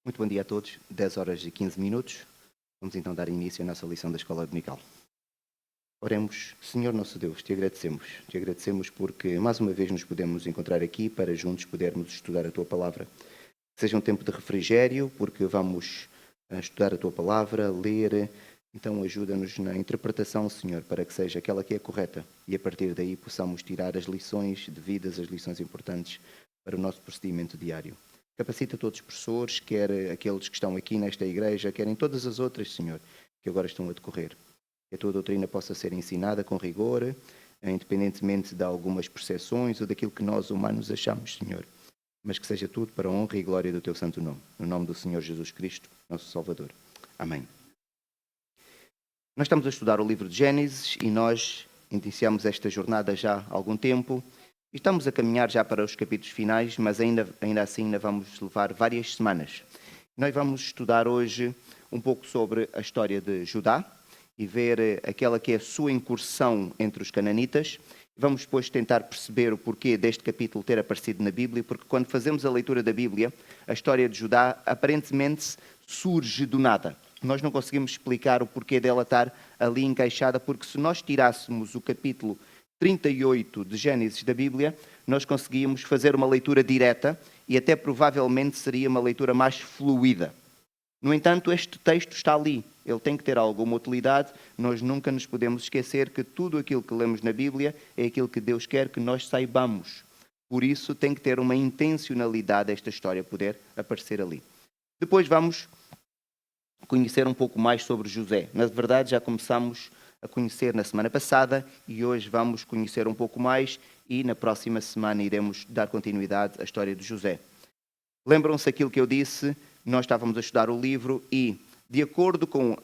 Muito bom dia a todos, 10 horas e 15 minutos. Vamos então dar início à nossa lição da Escola Dominical. Oremos. Senhor nosso Deus, te agradecemos porque mais uma vez nos podemos encontrar aqui para juntos podermos estudar a Tua Palavra. Seja um tempo de refrigério, porque vamos estudar a Tua Palavra, ler. Então ajuda-nos na interpretação, Senhor, para que seja aquela que é correta e a partir daí possamos tirar as lições devidas, as lições importantes para o nosso procedimento diário. Capacita todos os professores, quer aqueles que estão aqui nesta igreja, quer em todas as outras, Senhor, que agora estão a decorrer. Que a tua doutrina possa ser ensinada com rigor, independentemente de algumas percepções ou daquilo que nós humanos achamos, Senhor. Mas que seja tudo para a honra e glória do teu santo nome. No nome do Senhor Jesus Cristo, nosso Salvador. Amém. Nós estamos a estudar o livro de Gênesis e nós iniciamos esta jornada já há algum tempo. Estamos a caminhar já para os capítulos finais, mas ainda assim ainda vamos levar várias semanas. Nós vamos estudar hoje um pouco sobre a história de Judá e ver aquela que é a sua incursão entre os cananitas. Vamos depois tentar perceber o porquê deste capítulo ter aparecido na Bíblia, porque quando fazemos a leitura da Bíblia, a história de Judá aparentemente surge do nada. Nós não conseguimos explicar o porquê dela estar ali encaixada, porque se nós tirássemos o capítulo 38 de Gênesis da Bíblia, nós conseguíamos fazer uma leitura direta e até provavelmente seria uma leitura mais fluida. No entanto, este texto está ali. Ele tem que ter alguma utilidade. Nós nunca nos podemos esquecer que tudo aquilo que lemos na Bíblia é aquilo que Deus quer que nós saibamos. Por isso, tem que ter uma intencionalidade esta história poder aparecer ali. Depois vamos conhecer um pouco mais sobre José. Na verdade, já começamos a conhecer na semana passada e hoje vamos conhecer um pouco mais e na próxima semana iremos dar continuidade à história de José. Lembram-se aquilo que eu disse? Nós estávamos a estudar o livro e, de acordo com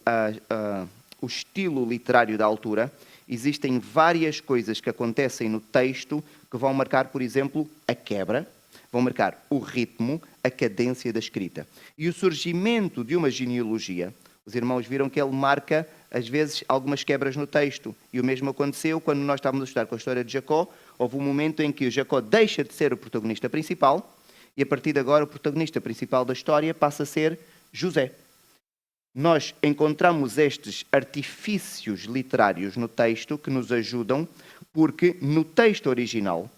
o estilo literário da altura, existem várias coisas que acontecem no texto que vão marcar, por exemplo, a quebra, vão marcar o ritmo, a cadência da escrita. E o surgimento de uma genealogia, os irmãos viram que ele marca, às vezes, algumas quebras no texto. E o mesmo aconteceu quando nós estávamos a estudar com a história de Jacó. Houve um momento em que o Jacó deixa de ser o protagonista principal e, a partir de agora, o protagonista principal da história passa a ser José. Nós encontramos estes artifícios literários no texto que nos ajudam, porque no texto original,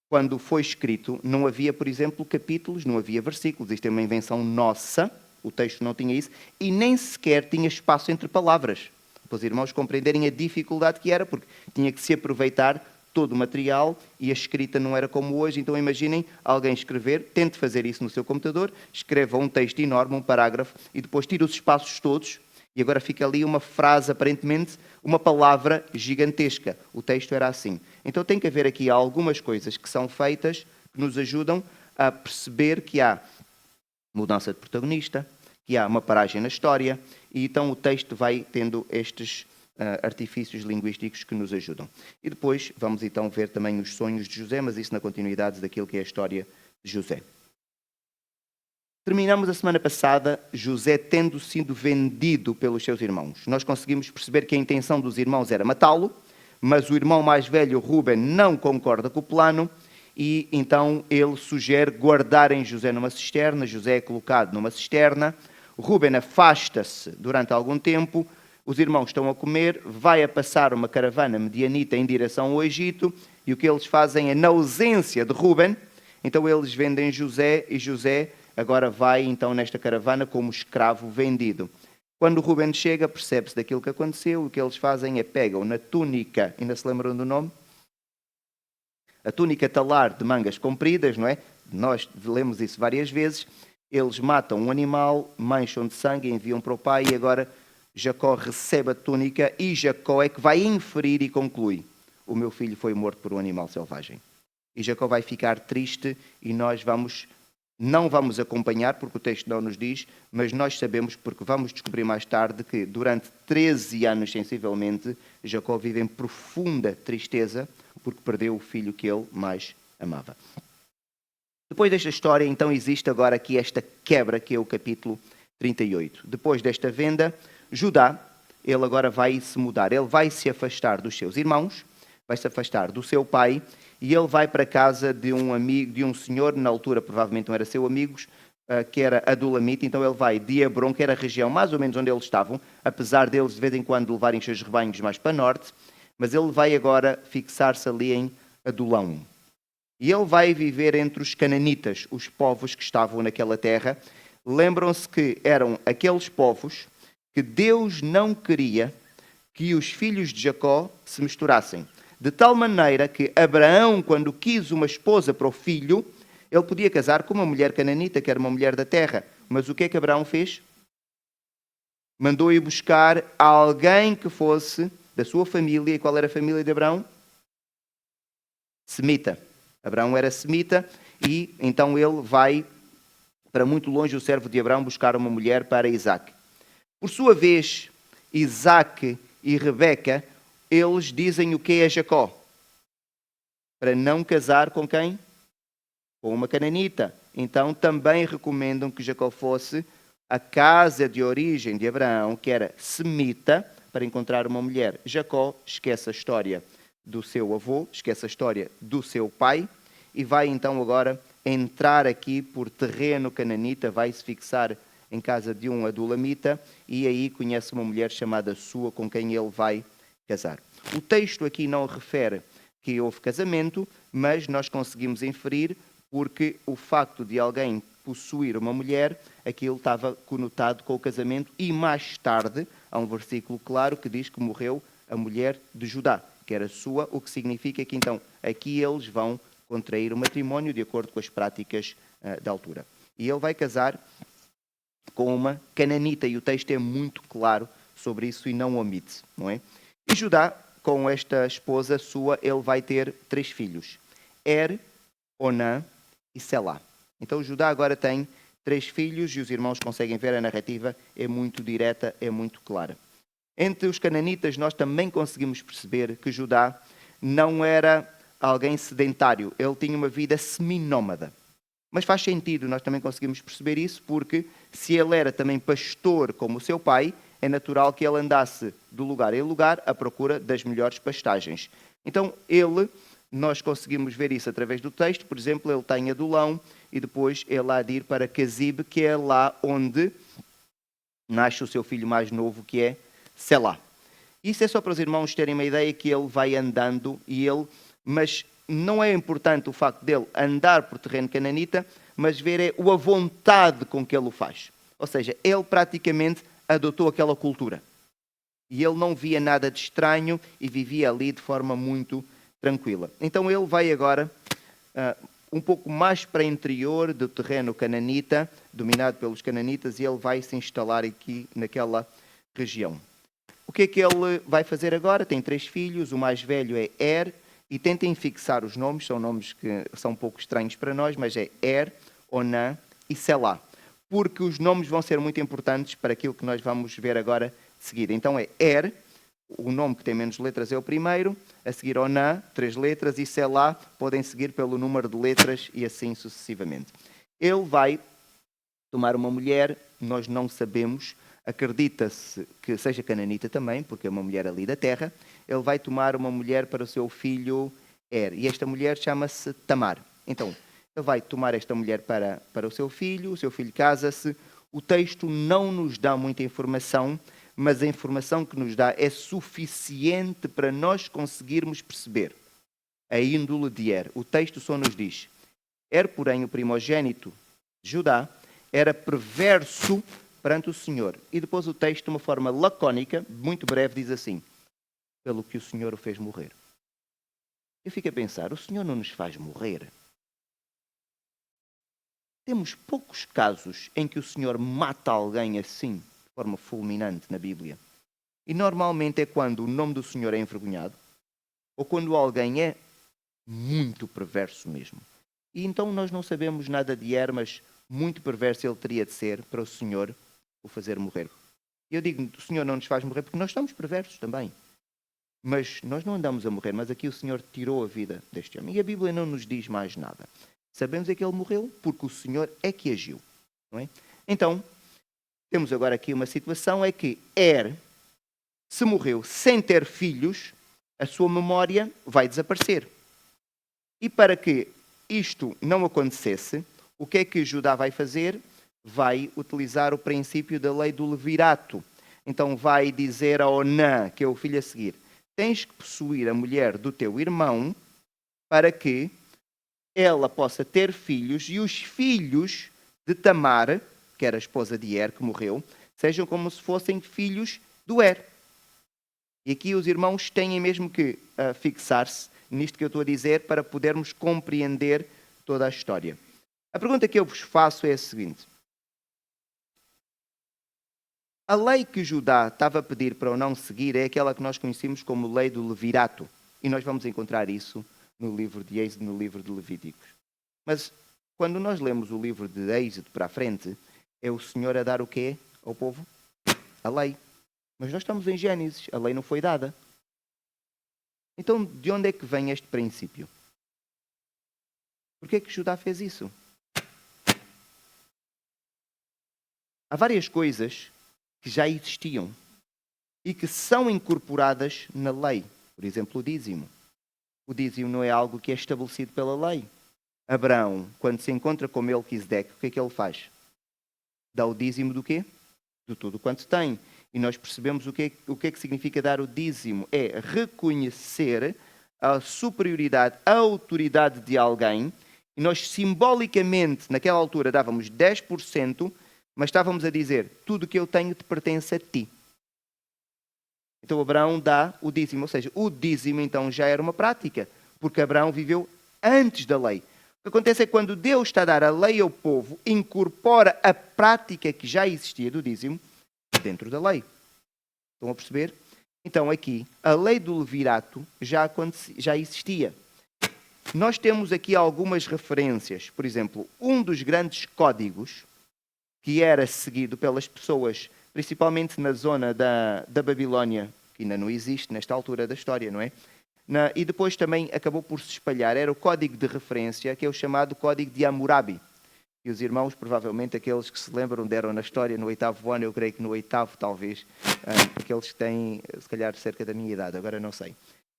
quando foi escrito, não havia, por exemplo, capítulos, não havia versículos. Isto é uma invenção nossa. O texto não tinha isso e nem sequer tinha espaço entre palavras. Para os irmãos compreenderem a dificuldade que era, porque tinha que se aproveitar todo o material e a escrita não era como hoje. Então imaginem alguém escrever, tente fazer isso no seu computador, escreva um texto enorme, um parágrafo, e depois tira os espaços todos e agora fica ali uma frase, aparentemente, uma palavra gigantesca. O texto era assim. Então tem que haver aqui algumas coisas que são feitas que nos ajudam a perceber que há mudança de protagonista, que há uma paragem na história, e então o texto vai tendo estes artifícios linguísticos que nos ajudam. E depois vamos então ver também os sonhos de José, mas isso na continuidade daquilo que é a história de José. Terminamos a semana passada, José tendo sido vendido pelos seus irmãos. Nós conseguimos perceber que a intenção dos irmãos era matá-lo, mas o irmão mais velho, Rúben, não concorda com o plano, e então ele sugere guardarem José numa cisterna. José é colocado numa cisterna. Rúben afasta-se durante algum tempo. Os irmãos estão a comer. Vai a passar uma caravana medianita em direção ao Egito. E o que eles fazem é, na ausência de Rúben, então eles vendem José. E José agora vai então nesta caravana como escravo vendido. Quando Rúben chega, percebe-se daquilo que aconteceu. O que eles fazem é pegam na túnica. Ainda se lembram do nome? A túnica talar de mangas compridas, não é? Nós lemos isso várias vezes. Eles matam um animal, mancham de sangue, enviam para o pai e agora Jacó recebe a túnica e Jacó é que vai inferir e conclui: o meu filho foi morto por um animal selvagem. E Jacó vai ficar triste e nós não vamos acompanhar, porque o texto não nos diz, mas nós sabemos, porque vamos descobrir mais tarde, que durante 13 anos, sensivelmente, Jacó vive em profunda tristeza, porque perdeu o filho que ele mais amava. Depois desta história, então, existe agora aqui esta quebra, que é o capítulo 38. Depois desta venda, Judá, ele agora vai se mudar. Ele vai se afastar dos seus irmãos, vai se afastar do seu pai, e ele vai para a casa de um amigo, de um senhor, na altura provavelmente não era seu amigo, que era Adulamita, então ele vai de Hebron, que era a região mais ou menos onde eles estavam, apesar deles de vez em quando levarem os seus rebanhos mais para norte, mas ele vai agora fixar-se ali em Adulão. E ele vai viver entre os cananitas, os povos que estavam naquela terra. Lembram-se que eram aqueles povos que Deus não queria que os filhos de Jacó se misturassem. De tal maneira que Abraão, quando quis uma esposa para o filho, ele podia casar com uma mulher cananita, que era uma mulher da terra. Mas o que é que Abraão fez? Mandou ir buscar alguém que fosse da sua família. E qual era a família de Abraão? Semita. Abraão era semita e então ele vai para muito longe, o servo de Abraão, buscar uma mulher para Isaac. Por sua vez, Isaac e Rebeca, eles dizem o que é Jacó? Para não casar com quem? Com uma cananita. Então também recomendam que Jacó fosse a casa de origem de Abraão, que era semita, para encontrar uma mulher. Jacó esquece a história do seu avô, esquece a história do seu pai, e vai então agora entrar aqui por terreno cananita, vai se fixar em casa de um adulamita, e aí conhece uma mulher chamada Sua, com quem ele vai casar. O texto aqui não refere que houve casamento, mas nós conseguimos inferir, porque o facto de alguém possuir uma mulher, aquilo estava conotado com o casamento, e mais tarde há um versículo claro que diz que morreu a mulher de Judá, que era sua, o que significa que então aqui eles vão contrair o matrimónio de acordo com as práticas da altura. E ele vai casar com uma cananita, e o texto é muito claro sobre isso e não omite, não é? E Judá, com esta esposa sua, ele vai ter 3 filhos, Onã e Selá. Então Judá agora tem 3 filhos e os irmãos conseguem ver, a narrativa é muito direta, é muito clara. Entre os cananitas nós também conseguimos perceber que Judá não era alguém sedentário, ele tinha uma vida seminómada. Mas faz sentido, nós também conseguimos perceber isso, porque se ele era também pastor como o seu pai, é natural que ele andasse de lugar em lugar à procura das melhores pastagens. Então nós conseguimos ver isso através do texto. Por exemplo, ele está em Adulão e depois ele há de ir para Casibe, que é lá onde nasce o seu filho mais novo, que é Selá. Isso é só para os irmãos terem uma ideia que ele vai andando mas não é importante o facto dele andar por terreno cananita, mas ver a vontade com que ele o faz. Ou seja, ele praticamente adotou aquela cultura. E ele não via nada de estranho e vivia ali de forma muito tranquila. Então ele vai agora um pouco mais para o interior do terreno cananita, dominado pelos cananitas, e ele vai se instalar aqui naquela região. O que é que ele vai fazer agora? Tem 3 filhos, o mais velho é e tentem fixar os nomes, são nomes que são um pouco estranhos para nós, mas é Onã e Selá, porque os nomes vão ser muito importantes para aquilo que nós vamos ver agora de seguida. Então é o nome que tem menos letras é o primeiro, a seguir Onã, 3 letras, e Selá podem seguir pelo número de letras e assim sucessivamente. Ele vai tomar uma mulher, nós não sabemos, acredita-se que seja cananita também, porque é uma mulher ali da terra. Ele vai tomar uma mulher para o seu filho e esta mulher chama-se Tamar. Então, ele vai tomar esta mulher para o seu filho casa-se. O texto não nos dá muita informação, mas a informação que nos dá é suficiente para nós conseguirmos perceber a índole de O texto só nos diz: porém, o primogênito de Judá, era perverso perante o Senhor. E depois o texto, de uma forma lacónica, muito breve, diz assim: pelo que o Senhor o fez morrer. Eu fico a pensar, o Senhor não nos faz morrer? Temos poucos casos em que o Senhor mata alguém assim, de forma fulminante na Bíblia. E normalmente é quando o nome do Senhor é envergonhado, ou quando alguém é muito perverso mesmo. E então nós não sabemos nada de mas muito perverso ele teria de ser para o Senhor o fazer morrer. Eu digo, o Senhor não nos faz morrer porque nós estamos perversos também. Mas nós não andamos a morrer, mas aqui o Senhor tirou a vida deste homem. E a Bíblia não nos diz mais nada. Sabemos é que ele morreu porque o Senhor é que agiu. Não é? Então, temos agora aqui uma situação, é que se morreu sem ter filhos, a sua memória vai desaparecer. E para que isto não acontecesse, o que é que Judá vai fazer? vai utilizar o princípio da lei do levirato. Então vai dizer a Onã, que é o filho a seguir, tens que possuir a mulher do teu irmão para que ela possa ter filhos e os filhos de Tamar, que era a esposa de Er, que morreu, sejam como se fossem filhos do Er. E aqui os irmãos têm mesmo que fixar-se nisto que eu estou a dizer para podermos compreender toda a história. A pergunta que eu vos faço é a seguinte. A lei que Judá estava a pedir para o não seguir é aquela que nós conhecemos como lei do levirato. E nós vamos encontrar isso no livro de Êxodo, no livro de Levíticos. Mas quando nós lemos o livro de Êxodo para a frente, é o Senhor a dar o quê ao povo? A lei. Mas nós estamos em Gênesis, a lei não foi dada. Então, de onde é que vem este princípio? Por que é que Judá fez isso? Há várias coisas que já existiam e que são incorporadas na lei. Por exemplo, o dízimo. O dízimo não é algo que é estabelecido pela lei. Abraão, quando se encontra com Melquisedeque, o que ele faz? Dá o dízimo do quê? De tudo quanto tem. E nós percebemos o que é que significa dar o dízimo. É reconhecer a superioridade, a autoridade de alguém. E nós simbolicamente, naquela altura, dávamos 10%, mas estávamos a dizer, tudo o que eu tenho te pertence a ti. Então Abraão dá o dízimo. Ou seja, o dízimo então já era uma prática, porque Abraão viveu antes da lei. O que acontece é que quando Deus está a dar a lei ao povo, incorpora a prática que já existia do dízimo dentro da lei. Estão a perceber? Então aqui, a lei do levirato já existia. Nós temos aqui algumas referências. Por exemplo, um dos grandes códigos que era seguido pelas pessoas, principalmente na zona da Babilónia, que ainda não existe nesta altura da história, não é? E depois também acabou por se espalhar, era o código de referência, que é o chamado Código de Hammurabi. E os irmãos, provavelmente, aqueles que se lembram, deram na história no 8º ano, eu creio que no 8º, talvez, aqueles que têm, se calhar, cerca da minha idade, agora não sei.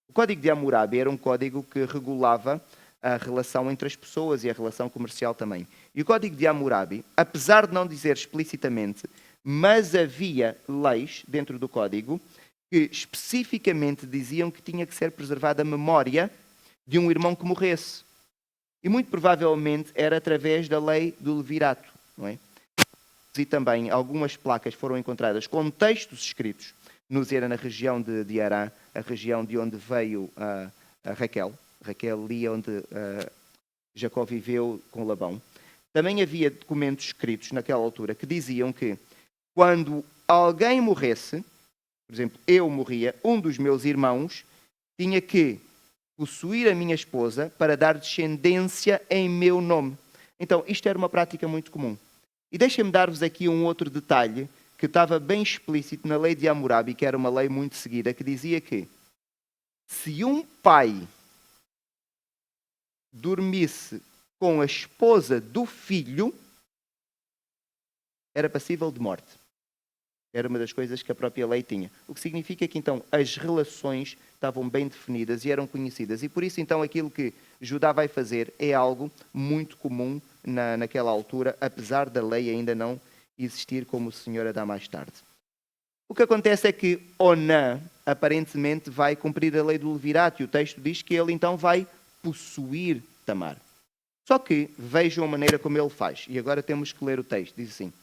O Código de Hammurabi era um código que regulava a relação entre as pessoas e a relação comercial também. E o Código de Hammurabi, apesar de não dizer explicitamente, mas havia leis dentro do código que especificamente diziam que tinha que ser preservada a memória de um irmão que morresse. E muito provavelmente era através da lei do levirato, não é? E também algumas placas foram encontradas com textos escritos no Zera, na região de Arã, a região de onde veio a Raquel. Raquel ali onde Jacó viveu com Labão. Também havia documentos escritos naquela altura que diziam que quando alguém morresse, por exemplo, eu morria, um dos meus irmãos tinha que possuir a minha esposa para dar descendência em meu nome. Então, isto era uma prática muito comum. E deixem-me dar-vos aqui um outro detalhe que estava bem explícito na lei de Hammurabi, que era uma lei muito seguida, que dizia que se um pai dormisse com a esposa do filho, era passível de morte. Era uma das coisas que a própria lei tinha. O que significa que, então, as relações estavam bem definidas e eram conhecidas. E por isso, então, aquilo que Judá vai fazer é algo muito comum naquela altura, apesar da lei ainda não existir como o Senhor a dá mais tarde. O que acontece é que Onã, aparentemente, vai cumprir a lei do levirato. E o texto diz que ele, então, vai possuir Tamar. Só que vejam a maneira como ele faz. E agora temos que ler o texto. Diz assim: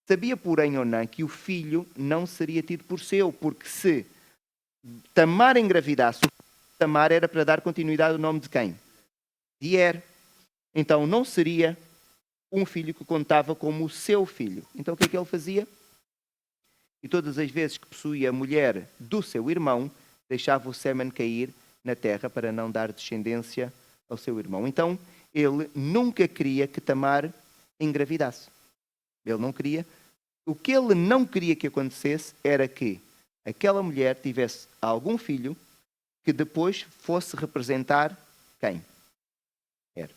sabia, porém, Onã que o filho não seria tido por seu, porque se Tamar engravidasse, Tamar era para dar continuidade ao nome de quem? De Er. Então não seria um filho que contava como o seu filho. Então o que é que ele fazia? E todas as vezes que possuía a mulher do seu irmão, deixava o sêmen cair na terra para não dar descendência ao seu irmão. Então ele nunca queria que Tamar engravidasse. Ele não queria. O que ele não queria que acontecesse era que aquela mulher tivesse algum filho que depois fosse representar quem? Era.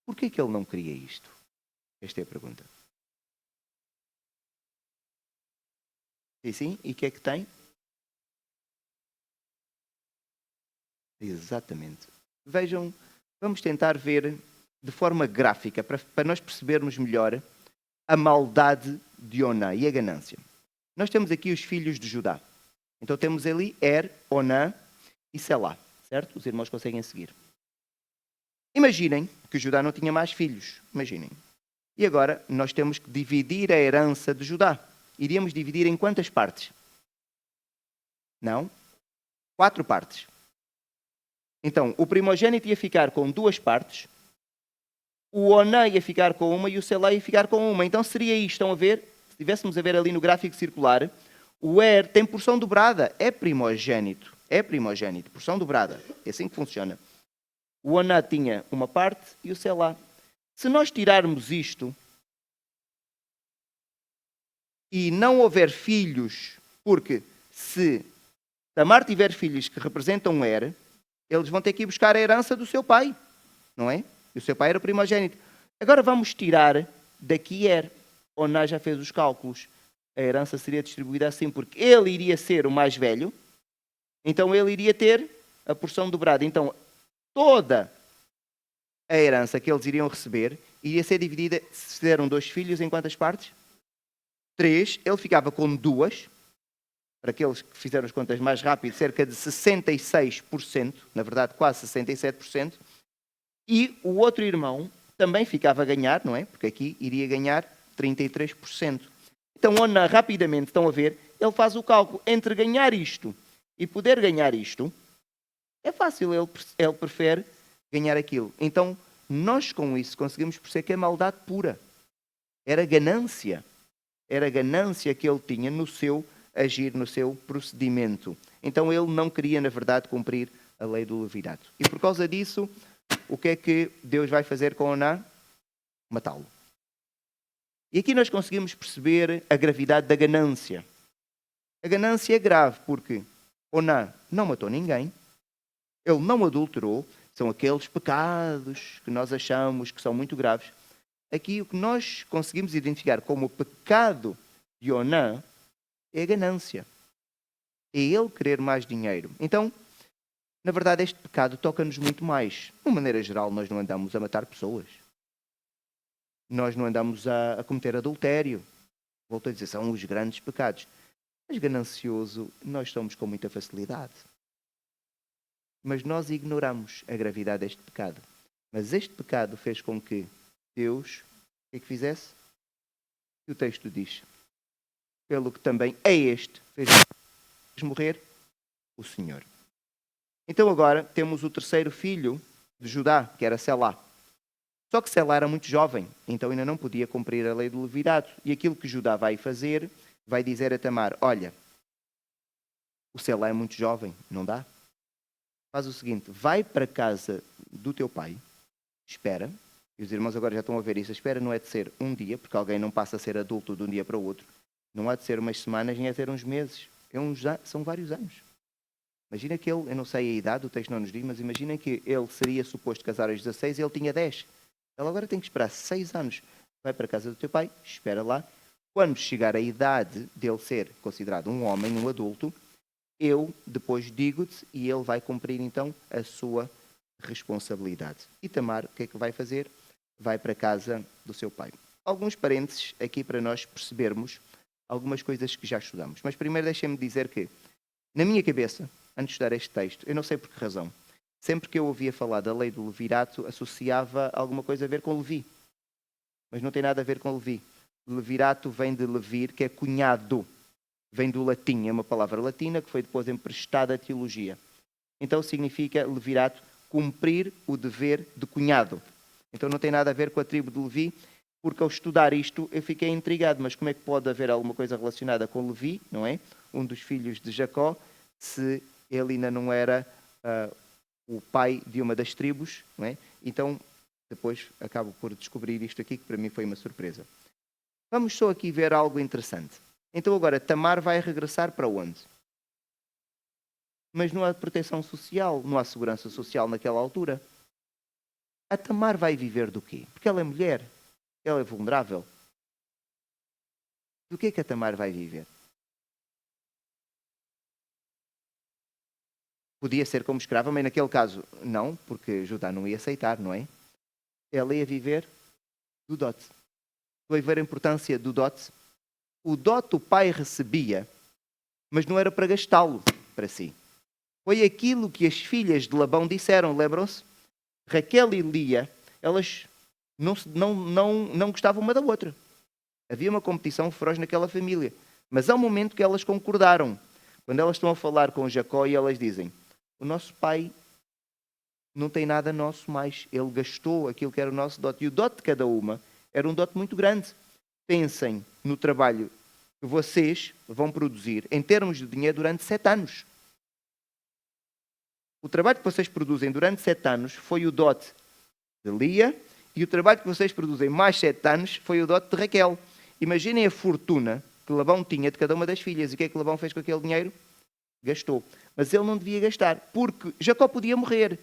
Por que ele não queria isto? Esta é a pergunta. E sim, e o que é que tem? Exatamente. Vejam, vamos tentar ver de forma gráfica, para nós percebermos melhor a maldade de Onã e a ganância. Nós temos aqui os filhos de Judá. Então temos ali Onã e Selá, certo? Os irmãos conseguem seguir. Imaginem que Judá não tinha mais filhos. Imaginem. E agora nós temos que dividir a herança de Judá. Iríamos dividir em quantas partes? Não? 4 partes. Então, o primogênito ia ficar com 2 partes, o Onã ia ficar com uma e o Selá ia ficar com uma. Então seria isto, estão a ver? Se estivéssemos a ver ali no gráfico circular, o tem porção dobrada, é primogênito, porção dobrada. É assim que funciona. O Onã tinha uma parte e o Selá. Se nós tirarmos isto e não houver filhos, porque se Tamar tiver filhos que representam eles vão ter que ir buscar a herança do seu pai, não é? E o seu pai era o primogênito. Agora vamos tirar daqui Oná já fez os cálculos. A herança seria distribuída assim, porque ele iria ser o mais velho, então ele iria ter a porção dobrada. Então, toda a herança que eles iriam receber iria ser dividida, se fizeram 2 filhos, em quantas partes? 3. Ele ficava com 2. Para aqueles que fizeram as contas mais rápido, cerca de 66%, na verdade quase 67%, e o outro irmão também ficava a ganhar, não é? Porque aqui iria ganhar 33%. Então, Oná, rapidamente, estão a ver, ele faz o cálculo entre ganhar isto e poder ganhar isto, é fácil, ele prefere ganhar aquilo. Então, nós com isso conseguimos perceber que é maldade pura. Era ganância que ele tinha no seu agir, no seu procedimento. Então ele não queria, na verdade, cumprir a lei do levirato. E por causa disso, o que é que Deus vai fazer com Oná? Matá-lo. E aqui nós conseguimos perceber a gravidade da ganância. A ganância é grave porque Oná não matou ninguém, ele não adulterou, são aqueles pecados que nós achamos que são muito graves. Aqui o que nós conseguimos identificar como pecado de Oná é a ganância. É ele querer mais dinheiro. Então, na verdade, este pecado toca-nos muito mais. De uma maneira geral, nós não andamos a matar pessoas. Nós não andamos a cometer adultério. Volto a dizer, são os grandes pecados. Mas ganancioso, nós somos com muita facilidade. Mas nós ignoramos a gravidade deste pecado. Mas este pecado fez com que Deus, o que fizesse? E o texto diz, pelo que também é este, fez morrer o Senhor. Então agora temos o terceiro filho de Judá, que era Selá. Só que Selá era muito jovem, então ainda não podia cumprir a lei do levirato. E aquilo que Judá vai fazer, vai dizer a Tamar, olha, o Selá é muito jovem, não dá? Faz o seguinte, vai para a casa do teu pai, espera, e os irmãos agora já estão a ver isso, a espera não é de ser um dia, porque alguém não passa a ser adulto de um dia para o outro, não há de ser umas semanas, nem há de ser uns meses, são vários anos. Imagina que ele, eu não sei a idade, o texto não nos diz, mas imagina que ele seria suposto casar aos 16 e ele tinha 10. Ele agora tem que esperar 6 anos. Vai para a casa do teu pai, espera lá. Quando chegar a idade dele ser considerado um homem, um adulto, eu depois digo-te e ele vai cumprir então a sua responsabilidade. E Tamar, o que é que vai fazer? Vai para a casa do seu pai. Alguns parênteses aqui para nós percebermos algumas coisas que já estudamos. Mas primeiro deixem-me dizer que, na minha cabeça, antes de estudar este texto, eu não sei por que razão, sempre que eu ouvia falar da lei do levirato, associava alguma coisa a ver com Levi. Mas não tem nada a ver com Levi. Levirato vem de levir, que é cunhado. Vem do latim, é uma palavra latina que foi depois emprestada à teologia. Então significa levirato, cumprir o dever de cunhado. Então não tem nada a ver com a tribo de Levi, porque ao estudar isto eu fiquei intrigado, mas como é que pode haver alguma coisa relacionada com Levi, não é? Um dos filhos de Jacó, se ele ainda não era o pai de uma das tribos, não é? Então, depois acabo por descobrir isto aqui, que para mim foi uma surpresa. Vamos só aqui ver algo interessante. Então agora, Tamar vai regressar para onde? Mas não há proteção social, não há segurança social naquela altura. A Tamar vai viver do quê? Porque ela é mulher, ela é vulnerável. Do que é que a Tamar vai viver? Podia ser como escrava, mas naquele caso não, porque Judá não ia aceitar, não é? Ela ia viver do dote. Estou a ver a importância do dote. O dote o pai recebia, mas não era para gastá-lo para si. Foi aquilo que as filhas de Labão disseram, lembram-se? Raquel e Lia, elas não gostavam uma da outra. Havia uma competição feroz naquela família. Mas há um momento que elas concordaram. Quando elas estão a falar com Jacó e elas dizem: o nosso pai não tem nada nosso mais. Ele gastou aquilo que era o nosso dote. E o dote de cada uma era um dote muito grande. Pensem no trabalho que vocês vão produzir em termos de dinheiro durante 7 anos. O trabalho que vocês produzem durante 7 anos foi o dote de Lia, e o trabalho que vocês produzem mais 7 anos foi o dote de Raquel. Imaginem a fortuna que Labão tinha de cada uma das filhas. E o que é que Labão fez com aquele dinheiro? Gastou. Mas ele não devia gastar, porque Jacó podia morrer.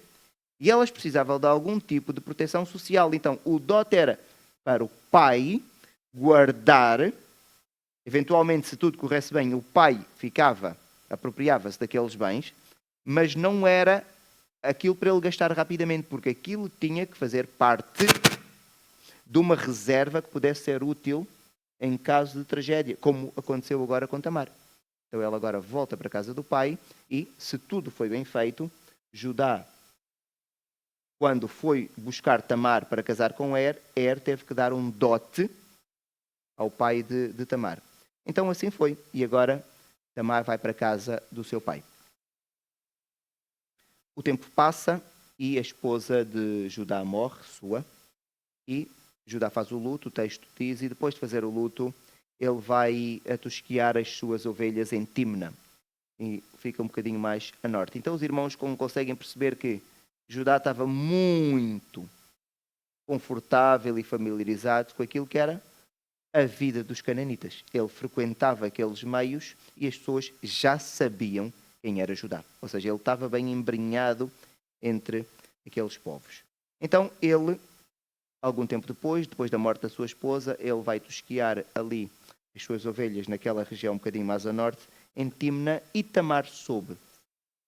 E elas precisavam de algum tipo de proteção social. Então, o dote era para o pai guardar. Eventualmente, se tudo corresse bem, o pai apropriava-se daqueles bens, mas não era aquilo para ele gastar rapidamente, porque aquilo tinha que fazer parte de uma reserva que pudesse ser útil em caso de tragédia, como aconteceu agora com Tamar. Então ela agora volta para a casa do pai e, se tudo foi bem feito, Judá, quando foi buscar Tamar para casar com Er teve que dar um dote ao pai de Tamar. Então assim foi. E agora Tamar vai para a casa do seu pai. O tempo passa e a esposa de Judá morre, sua, e Judá faz o luto, o texto diz, e depois de fazer o luto, ele vai atosquiar as suas ovelhas em Timna, e fica um bocadinho mais a norte. Então os irmãos conseguem perceber que Judá estava muito confortável e familiarizado com aquilo que era a vida dos cananitas. Ele frequentava aqueles meios e as pessoas já sabiam quem era Judá. Ou seja, ele estava bem embrenhado entre aqueles povos. Então ele, algum tempo depois da morte da sua esposa, ele vai tosquiar ali as suas ovelhas naquela região um bocadinho mais a norte, em Timna, e Tamar soube.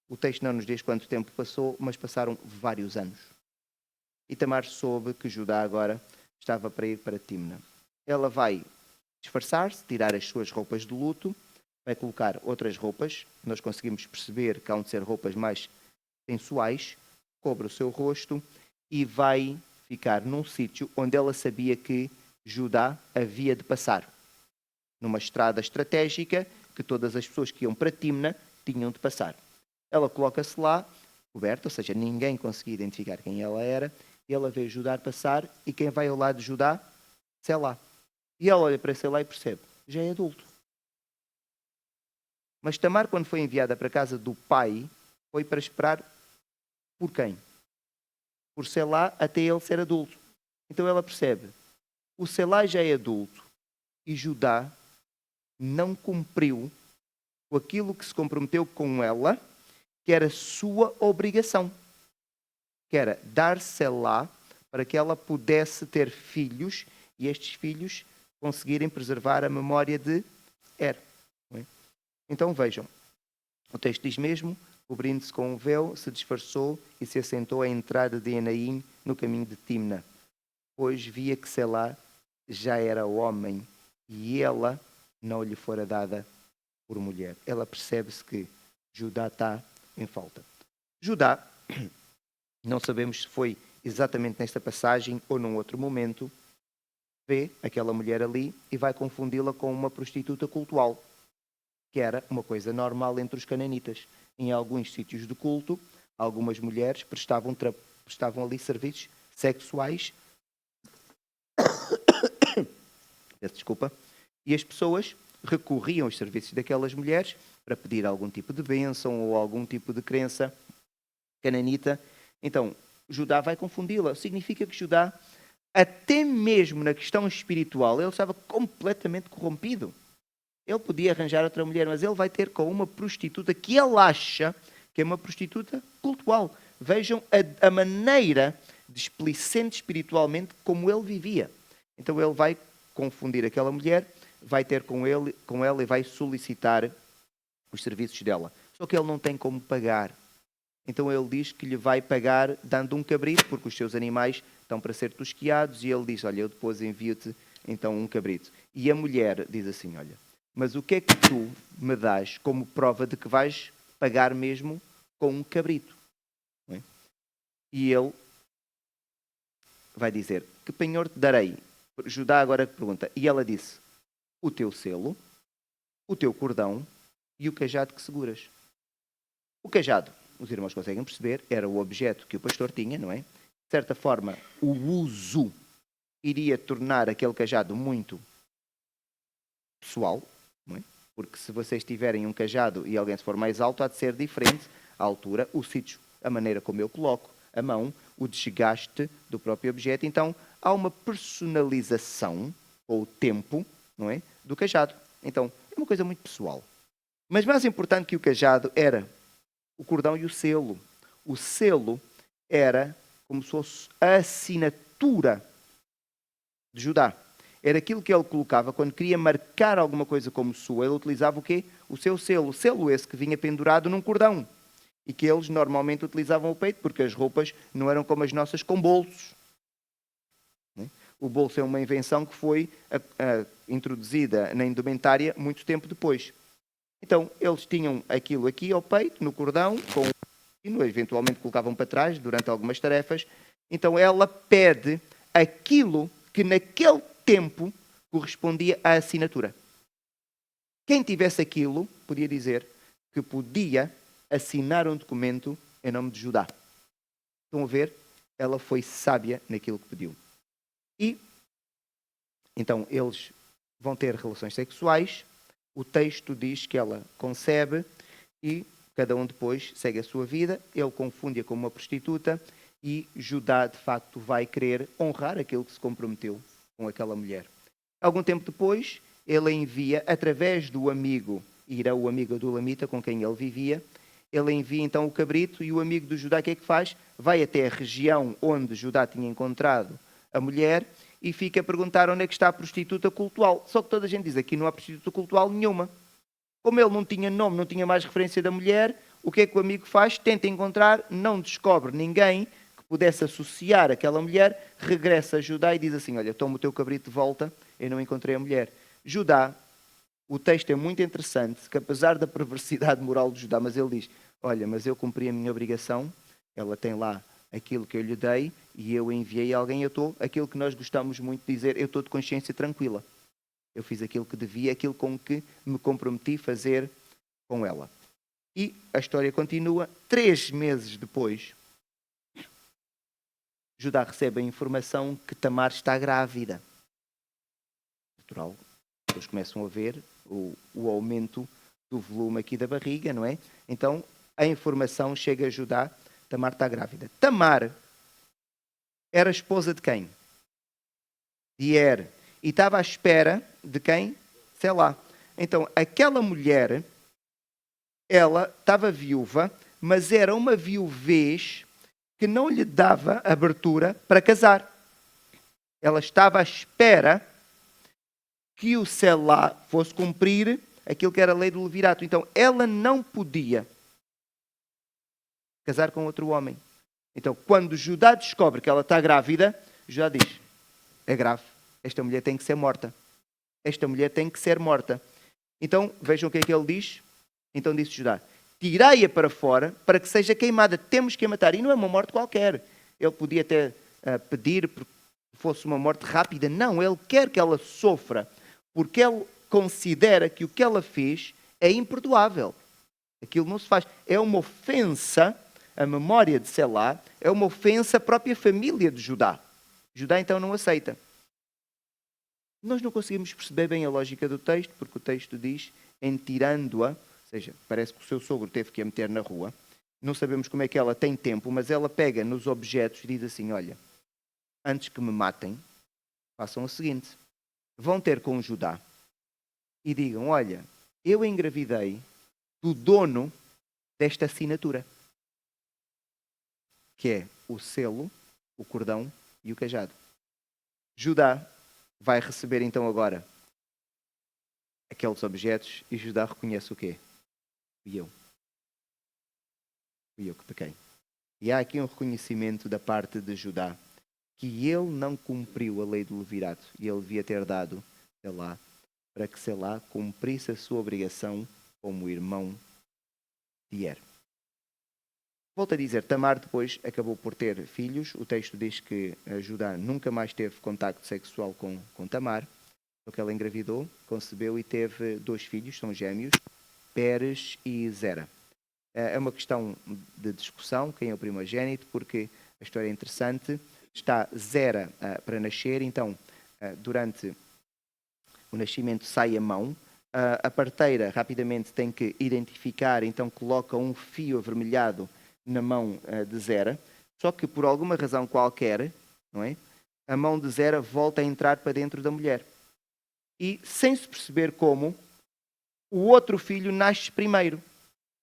O texto não nos diz quanto tempo passou, mas passaram vários anos. E Tamar soube que Judá agora estava para ir para Timna. Ela vai disfarçar-se, tirar as suas roupas de luto, vai colocar outras roupas. Nós conseguimos perceber que há de ser roupas mais sensuais, cobre o seu rosto e vai ficar num sítio onde ela sabia que Judá havia de passar. Numa estrada estratégica que todas as pessoas que iam para Timna tinham de passar. Ela coloca-se lá, coberta, ou seja, ninguém conseguia identificar quem ela era, e ela vê Judá passar, e quem vai ao lado de Judá? Selá. E ela olha para Selá e percebe, já é adulto. Mas Tamar, quando foi enviada para a casa do pai, foi para esperar por quem? Por Selá até ele ser adulto. Então ela percebe, o Selá já é adulto e Judá não cumpriu com aquilo que se comprometeu com ela, que era sua obrigação, que era dar Selá para que ela pudesse ter filhos e estes filhos conseguirem preservar a memória de Er. Então vejam, o texto diz mesmo, cobrindo-se com um véu, se disfarçou e se assentou à entrada de Enaim no caminho de Timna, pois via que Selá já era homem e ela não lhe fora dada por mulher. Ela percebe-se que Judá está em falta. Judá, não sabemos se foi exatamente nesta passagem ou num outro momento, vê aquela mulher ali e vai confundi-la com uma prostituta cultual, que era uma coisa normal entre os cananitas. Em alguns sítios de culto, algumas mulheres prestavam ali serviços sexuais. Peço desculpa. E as pessoas recorriam aos serviços daquelas mulheres para pedir algum tipo de bênção ou algum tipo de crença cananita. Então, Judá vai confundi-la. Significa que Judá, até mesmo na questão espiritual, ele estava completamente corrompido. Ele podia arranjar outra mulher, mas ele vai ter com uma prostituta que ele acha que é uma prostituta cultual. Vejam a maneira displicente espiritualmente como ele vivia. Então ele vai confundir aquela mulher, vai ter com ela e vai solicitar os serviços dela. Só que ele não tem como pagar. Então ele diz que lhe vai pagar dando um cabrito, porque os seus animais estão para ser tosquiados, e ele diz, olha, eu depois envio-te então um cabrito. E a mulher diz assim, olha, mas o que é que tu me dás como prova de que vais pagar mesmo com um cabrito? Não é? E ele vai dizer, que penhor te darei? Judá agora pergunta. E ela disse, o teu selo, o teu cordão e o cajado que seguras. O cajado, os irmãos conseguem perceber, era o objeto que o pastor tinha, não é? De certa forma, o uso iria tornar aquele cajado muito pessoal, não é? Porque se vocês tiverem um cajado e alguém se for mais alto, há de ser diferente a altura, o sítio, a maneira como eu coloco a mão, o desgaste do próprio objeto. Então, há uma personalização, ou tempo, não é? Do cajado. Então, é uma coisa muito pessoal. Mas mais importante que o cajado era o cordão e o selo. O selo era como se fosse a assinatura de Judá. Era aquilo que ele colocava quando queria marcar alguma coisa como sua. Ele utilizava o quê? O seu selo. O selo esse que vinha pendurado num cordão. E que eles normalmente utilizavam o peito, porque as roupas não eram como as nossas com bolsos. O bolso é uma invenção que foi introduzida na indumentária muito tempo depois. Então, eles tinham aquilo aqui ao peito, no cordão, com o eventualmente colocavam para trás durante algumas tarefas. Então, ela pede aquilo que naquele tempo correspondia à assinatura. Quem tivesse aquilo, podia dizer que podia assinar um documento em nome de Judá. Estão a ver? Ela foi sábia naquilo que pediu. E, então, eles vão ter relações sexuais. O texto diz que ela concebe e cada um depois segue a sua vida. Ele confunde-a com uma prostituta e Judá, de facto, vai querer honrar aquilo que se comprometeu com aquela mulher. Algum tempo depois, ele envia, através do amigo, Irá, o amigo adulamita com quem ele vivia, ele envia então o cabrito e o amigo de Judá, o que é que faz? Vai até a região onde Judá tinha encontrado a mulher e fica a perguntar onde é que está a prostituta cultual. Só que toda a gente diz, aqui não há prostituta cultual nenhuma. Como ele não tinha nome, não tinha mais referência da mulher, o que é que o amigo faz? Tenta encontrar, não descobre ninguém que pudesse associar aquela mulher, regressa a Judá e diz assim, olha, toma o teu cabrito de volta, eu não encontrei a mulher. Judá, o texto é muito interessante, que apesar da perversidade moral de Judá, mas ele diz, olha, mas eu cumpri a minha obrigação, ela tem lá aquilo que eu lhe dei e eu enviei alguém, aquilo que nós gostamos muito de dizer, eu estou de consciência tranquila. Eu fiz aquilo que devia, aquilo com que me comprometi fazer com ela. E a história continua. 3 meses depois, Judá recebe a informação que Tamar está grávida. Natural. Eles começam a ver o aumento do volume aqui da barriga, não é? Então, a informação chega a Judá, Tamar está grávida. Tamar era esposa de quem? De Er. E estava à espera de quem? Sei lá. Então, aquela mulher, ela estava viúva, mas era uma viuvez que não lhe dava abertura para casar. Ela estava à espera que o Selá fosse cumprir aquilo que era a lei do levirato. Então, ela não podia casar com outro homem. Então, quando Judá descobre que ela está grávida, Judá diz, é grave, esta mulher tem que ser morta. Esta mulher tem que ser morta. Então, vejam o que é que ele diz. Então disse Judá, tirai-a para fora para que seja queimada. Temos que a matar. E não é uma morte qualquer. Ele podia até pedir que fosse uma morte rápida. Não, ele quer que ela sofra. Porque ele considera que o que ela fez é imperdoável. Aquilo não se faz. É uma ofensa à memória de Selá. É uma ofensa à própria família de Judá. Judá então não aceita. Nós não conseguimos perceber bem a lógica do texto, porque o texto diz, em tirando-a, ou seja, parece que o seu sogro teve que a meter na rua, não sabemos como é que ela tem tempo, mas ela pega nos objetos e diz assim, olha, antes que me matem, façam o seguinte, vão ter com Judá e digam, olha, eu engravidei do dono desta assinatura, que é o selo, o cordão e o cajado. Judá vai receber então agora aqueles objetos e Judá reconhece o quê? Fui eu. Fui eu que pequei. E há aqui um reconhecimento da parte de Judá que ele não cumpriu a lei do levirato e ele devia ter dado Selá, para que Selá cumprisse a sua obrigação como irmão de Er. Volto a dizer, Tamar depois acabou por ter filhos. O texto diz que Judá nunca mais teve contacto sexual com Tamar, porque ela engravidou, concebeu e teve 2 filhos, são gêmeos, Pérez e Zera. É uma questão de discussão, quem é o primogênito, porque a história é interessante. Está Zera para nascer, então durante o nascimento sai a mão. A parteira rapidamente tem que identificar, então coloca um fio avermelhado na mão de Zera, só que por alguma razão qualquer, não é? A mão de Zera volta a entrar para dentro da mulher. E sem se perceber como, o outro filho nasce primeiro.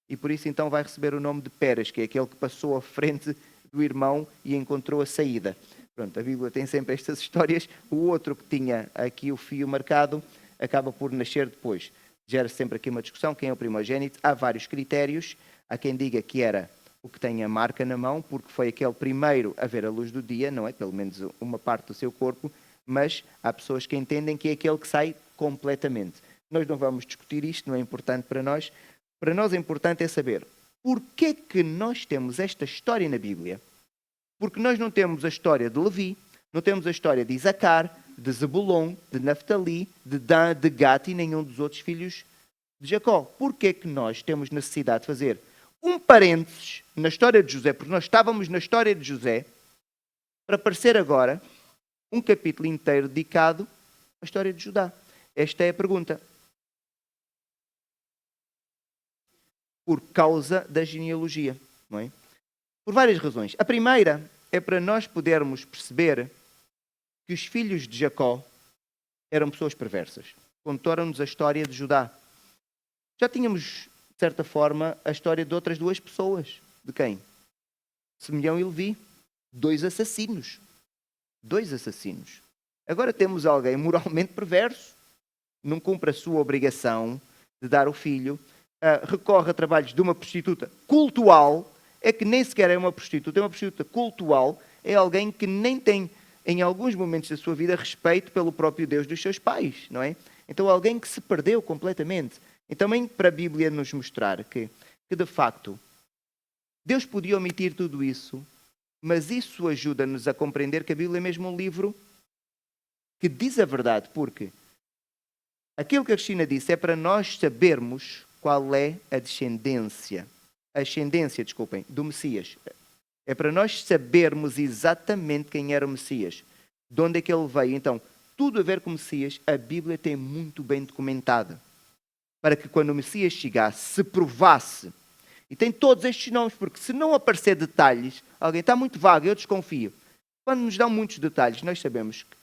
E por isso então vai receber o nome de Pérez, que é aquele que passou à frente do irmão e encontrou a saída. Pronto, a Bíblia tem sempre estas histórias. O outro que tinha aqui o fio marcado acaba por nascer depois. Gera sempre aqui uma discussão, quem é o primogênito. Há vários critérios. Há quem diga que era o que tem a marca na mão, porque foi aquele primeiro a ver a luz do dia, não é? Pelo menos uma parte do seu corpo, mas há pessoas que entendem que é aquele que sai completamente. Nós não vamos discutir isto, não é importante para nós. Para nós é importante é saber porquê que nós temos esta história na Bíblia. Porque nós não temos a história de Levi, não temos a história de Isacar, de Zebulon, de Naftali, de Dan, de Gad e nenhum dos outros filhos de Jacó. Porquê que nós temos necessidade de fazer um parênteses na história de José, porque nós estávamos na história de José, para aparecer agora um capítulo inteiro dedicado à história de Judá? Esta é a pergunta. Por causa da genealogia, não é? Por várias razões. A primeira é para nós podermos perceber que os filhos de Jacó eram pessoas perversas. Contaram-nos a história de Judá. Já tínhamos, de certa forma, a história de outras 2 pessoas. De quem? Simeão e Levi. 2 assassinos. 2 assassinos. Agora temos alguém moralmente perverso. Não cumpre a sua obrigação de dar o filho. Recorre a trabalhos de uma prostituta cultual. É que nem sequer é uma prostituta cultual. É alguém que nem tem, em alguns momentos da sua vida, respeito pelo próprio Deus dos seus pais, não é? Então alguém que se perdeu completamente. E também para a Bíblia nos mostrar que de facto Deus podia omitir tudo isso, mas isso ajuda-nos a compreender que a Bíblia é mesmo um livro que diz a verdade, porque aquilo que a Cristina disse é para nós sabermos qual é a ascendência, do Messias. É para nós sabermos exatamente quem era o Messias, de onde é que ele veio. Então, tudo a ver com o Messias, a Bíblia tem muito bem documentada, para que quando o Messias chegasse, se provasse. E tem todos estes nomes, porque se não aparecer detalhes, alguém está muito vago, eu desconfio. Quando nos dão muitos detalhes, nós sabemos que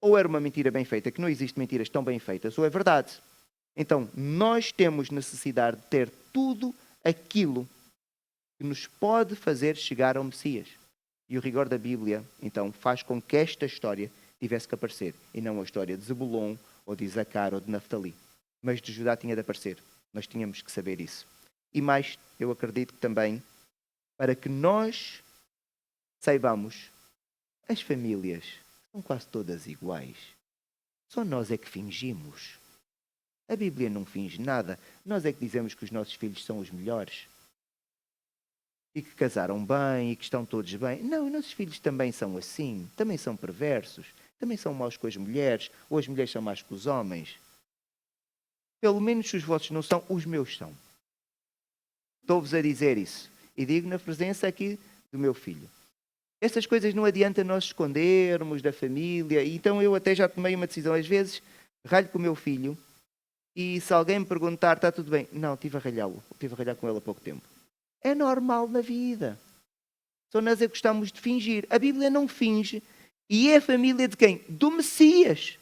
ou era uma mentira bem feita, que não existe mentiras tão bem feitas, ou é verdade. Então, nós temos necessidade de ter tudo aquilo que nos pode fazer chegar ao Messias. E o rigor da Bíblia, então, faz com que esta história tivesse que aparecer, e não a história de Zebulon, ou de Isacar, ou de Naftali. Mas de Judá tinha de aparecer. Nós tínhamos que saber isso. E mais, eu acredito que também, para que nós saibamos, as famílias são quase todas iguais. Só nós é que fingimos. A Bíblia não finge nada. Nós é que dizemos que os nossos filhos são os melhores. E que casaram bem, e que estão todos bem. Não, os nossos filhos também são assim. Também são perversos. Também são maus com as mulheres. Ou as mulheres são más com os homens. Pelo menos se os vossos não são, os meus são. Estou-vos a dizer isso. E digo na presença aqui do meu filho. Essas coisas não adianta nós escondermos da família. Então eu até já tomei uma decisão. Às vezes, ralho com o meu filho. E se alguém me perguntar, está tudo bem? Não, estive a ralhá-lo. Estive a ralhar com ele há pouco tempo. É normal na vida. Só nós é que gostamos de fingir. A Bíblia não finge. E é a família de quem? Do Messias.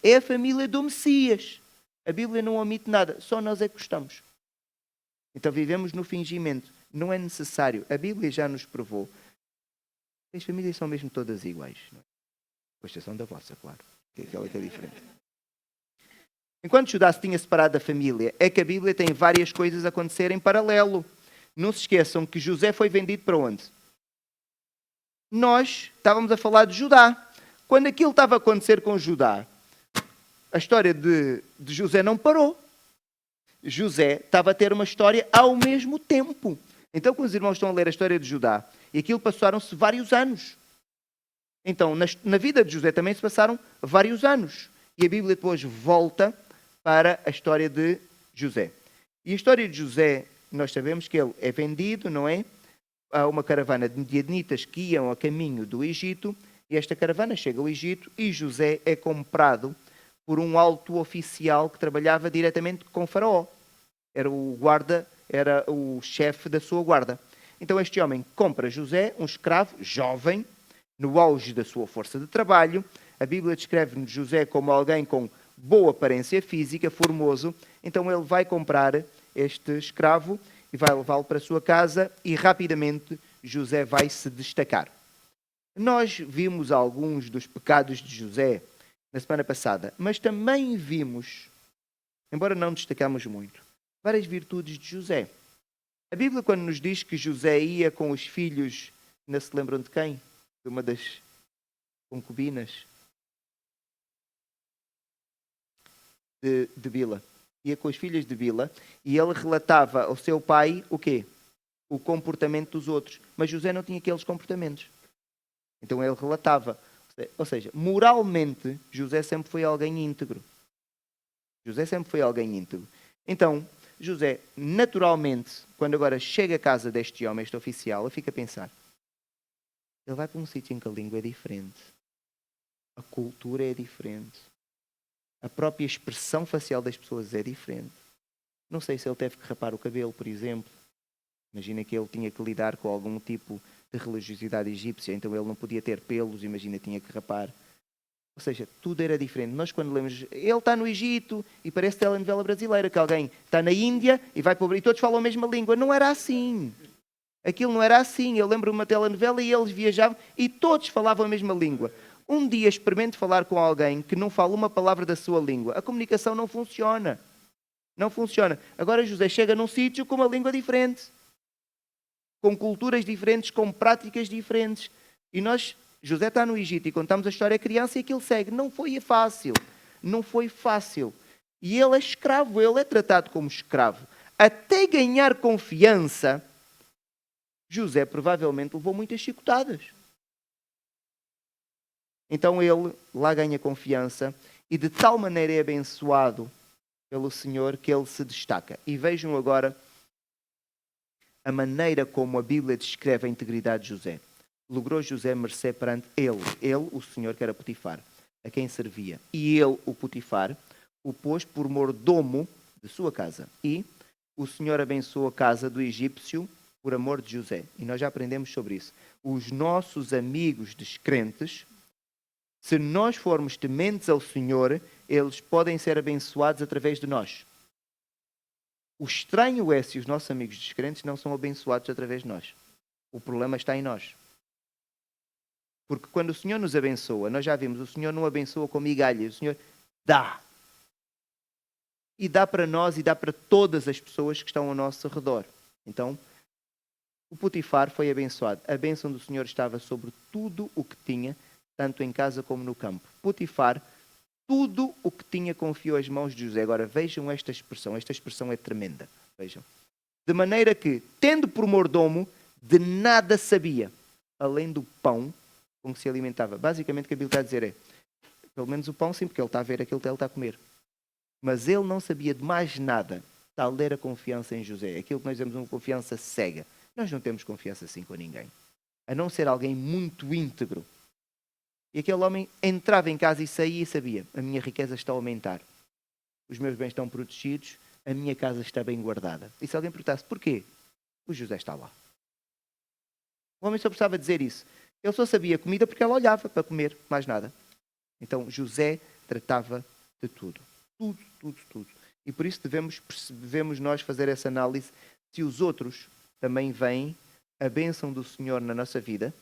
É a família do Messias. A Bíblia não omite nada. Só nós é que gostamos. Então vivemos no fingimento. Não é necessário. A Bíblia já nos provou. As famílias são mesmo todas iguais. Não é? Com exceção da vossa, claro. Que é aquela que é diferente. Enquanto Judá se tinha separado da família, é que a Bíblia tem várias coisas a acontecer em paralelo. Não se esqueçam que José foi vendido para onde? nós estávamos a falar de Judá. Quando aquilo estava a acontecer com Judá, a história de José não parou. José estava a ter uma história ao mesmo tempo. Então, quando os irmãos estão a ler a história de Judá, e aquilo passaram-se vários anos. Então, na vida de José também se passaram vários anos. E a Bíblia depois volta para a história de José. E a história de José, nós sabemos que ele é vendido, não é? Há uma caravana de midianitas que iam a caminho do Egito, e esta caravana chega ao Egito e José é comprado por um alto oficial que trabalhava diretamente com o faraó. Era o guarda, era o chefe da sua guarda. Então este homem compra José, um escravo jovem, no auge da sua força de trabalho. A Bíblia descreve-nos José como alguém com boa aparência física, formoso. Então ele vai comprar este escravo e vai levá-lo para a sua casa e rapidamente José vai se destacar. Nós vimos alguns dos pecados de José na semana passada, mas também vimos, embora não destacamos muito, várias virtudes de José. A Bíblia, quando nos diz que José ia com os filhos, não se lembram de quem? De uma das concubinas de Bila. Ia com as filhas de Bila e ele relatava ao seu pai o quê? O comportamento dos outros. Mas José não tinha aqueles comportamentos. Então ele relatava. Ou seja, moralmente, José sempre foi alguém íntegro. José sempre foi alguém íntegro. Então, José, naturalmente, quando agora chega à casa deste homem, este oficial, ele fica a pensar. Ele vai para um sítio em que a língua é diferente. A cultura é diferente. A própria expressão facial das pessoas é diferente. Não sei se ele teve que rapar o cabelo, por exemplo. Imagina que ele tinha que lidar com algum tipo de religiosidade egípcia, então ele não podia ter pelos, imagina, tinha que rapar. Ou seja, tudo era diferente. Nós quando lemos, ele está no Egito e parece telenovela brasileira, que alguém está na Índia e vai para o... e todos falam a mesma língua. Não era assim. Aquilo não era assim. Eu lembro de uma telenovela e eles viajavam e todos falavam a mesma língua. Um dia experimente falar com alguém que não fala uma palavra da sua língua. A comunicação não funciona. Não funciona. Agora José chega num sítio com uma língua diferente. Com culturas diferentes, com práticas diferentes. E nós, José está no Egito e contamos a história à criança e aquilo segue. Não foi fácil. Não foi fácil. E ele é escravo, ele é tratado como escravo. Até ganhar confiança, José provavelmente levou muitas chicotadas. Então ele lá ganha confiança e de tal maneira é abençoado pelo Senhor que ele se destaca. E vejam agora a maneira como a Bíblia descreve a integridade de José. Logrou José mercê perante ele, o Senhor que era Potifar, a quem servia. E ele, o Potifar, o pôs por mordomo de sua casa. E o Senhor abençoou a casa do egípcio por amor de José. E nós já aprendemos sobre isso. Os nossos amigos descrentes, se nós formos tementes ao Senhor, eles podem ser abençoados através de nós. O estranho é se os nossos amigos descrentes não são abençoados através de nós. O problema está em nós. Porque quando o Senhor nos abençoa, nós já vimos, o Senhor não abençoa com migalhas, o Senhor dá. E dá para nós e dá para todas as pessoas que estão ao nosso redor. Então, o Potifar foi abençoado. A bênção do Senhor estava sobre tudo o que tinha, tanto em casa como no campo. Potifar, tudo o que tinha confiou às mãos de José. Agora vejam esta expressão é tremenda. Vejam. De maneira que, tendo por mordomo, de nada sabia, além do pão com que se alimentava. Basicamente o que a Bíblia está a dizer é, pelo menos o pão sim, porque ele está a ver aquilo que ele está a comer. Mas ele não sabia de mais nada. Tal era a confiança em José. Aquilo que nós temos uma confiança cega. Nós não temos confiança assim com ninguém. A não ser alguém muito íntegro. E aquele homem entrava em casa e saía e sabia, a minha riqueza está a aumentar. Os meus bens estão protegidos, a minha casa está bem guardada. E se alguém perguntasse, porquê? O José está lá. O homem só precisava dizer isso. Ele só sabia comida porque ela olhava para comer, mais nada. Então José tratava de tudo. Tudo. E por isso devemos nós fazer essa análise se os outros também veem a bênção do Senhor na nossa vida,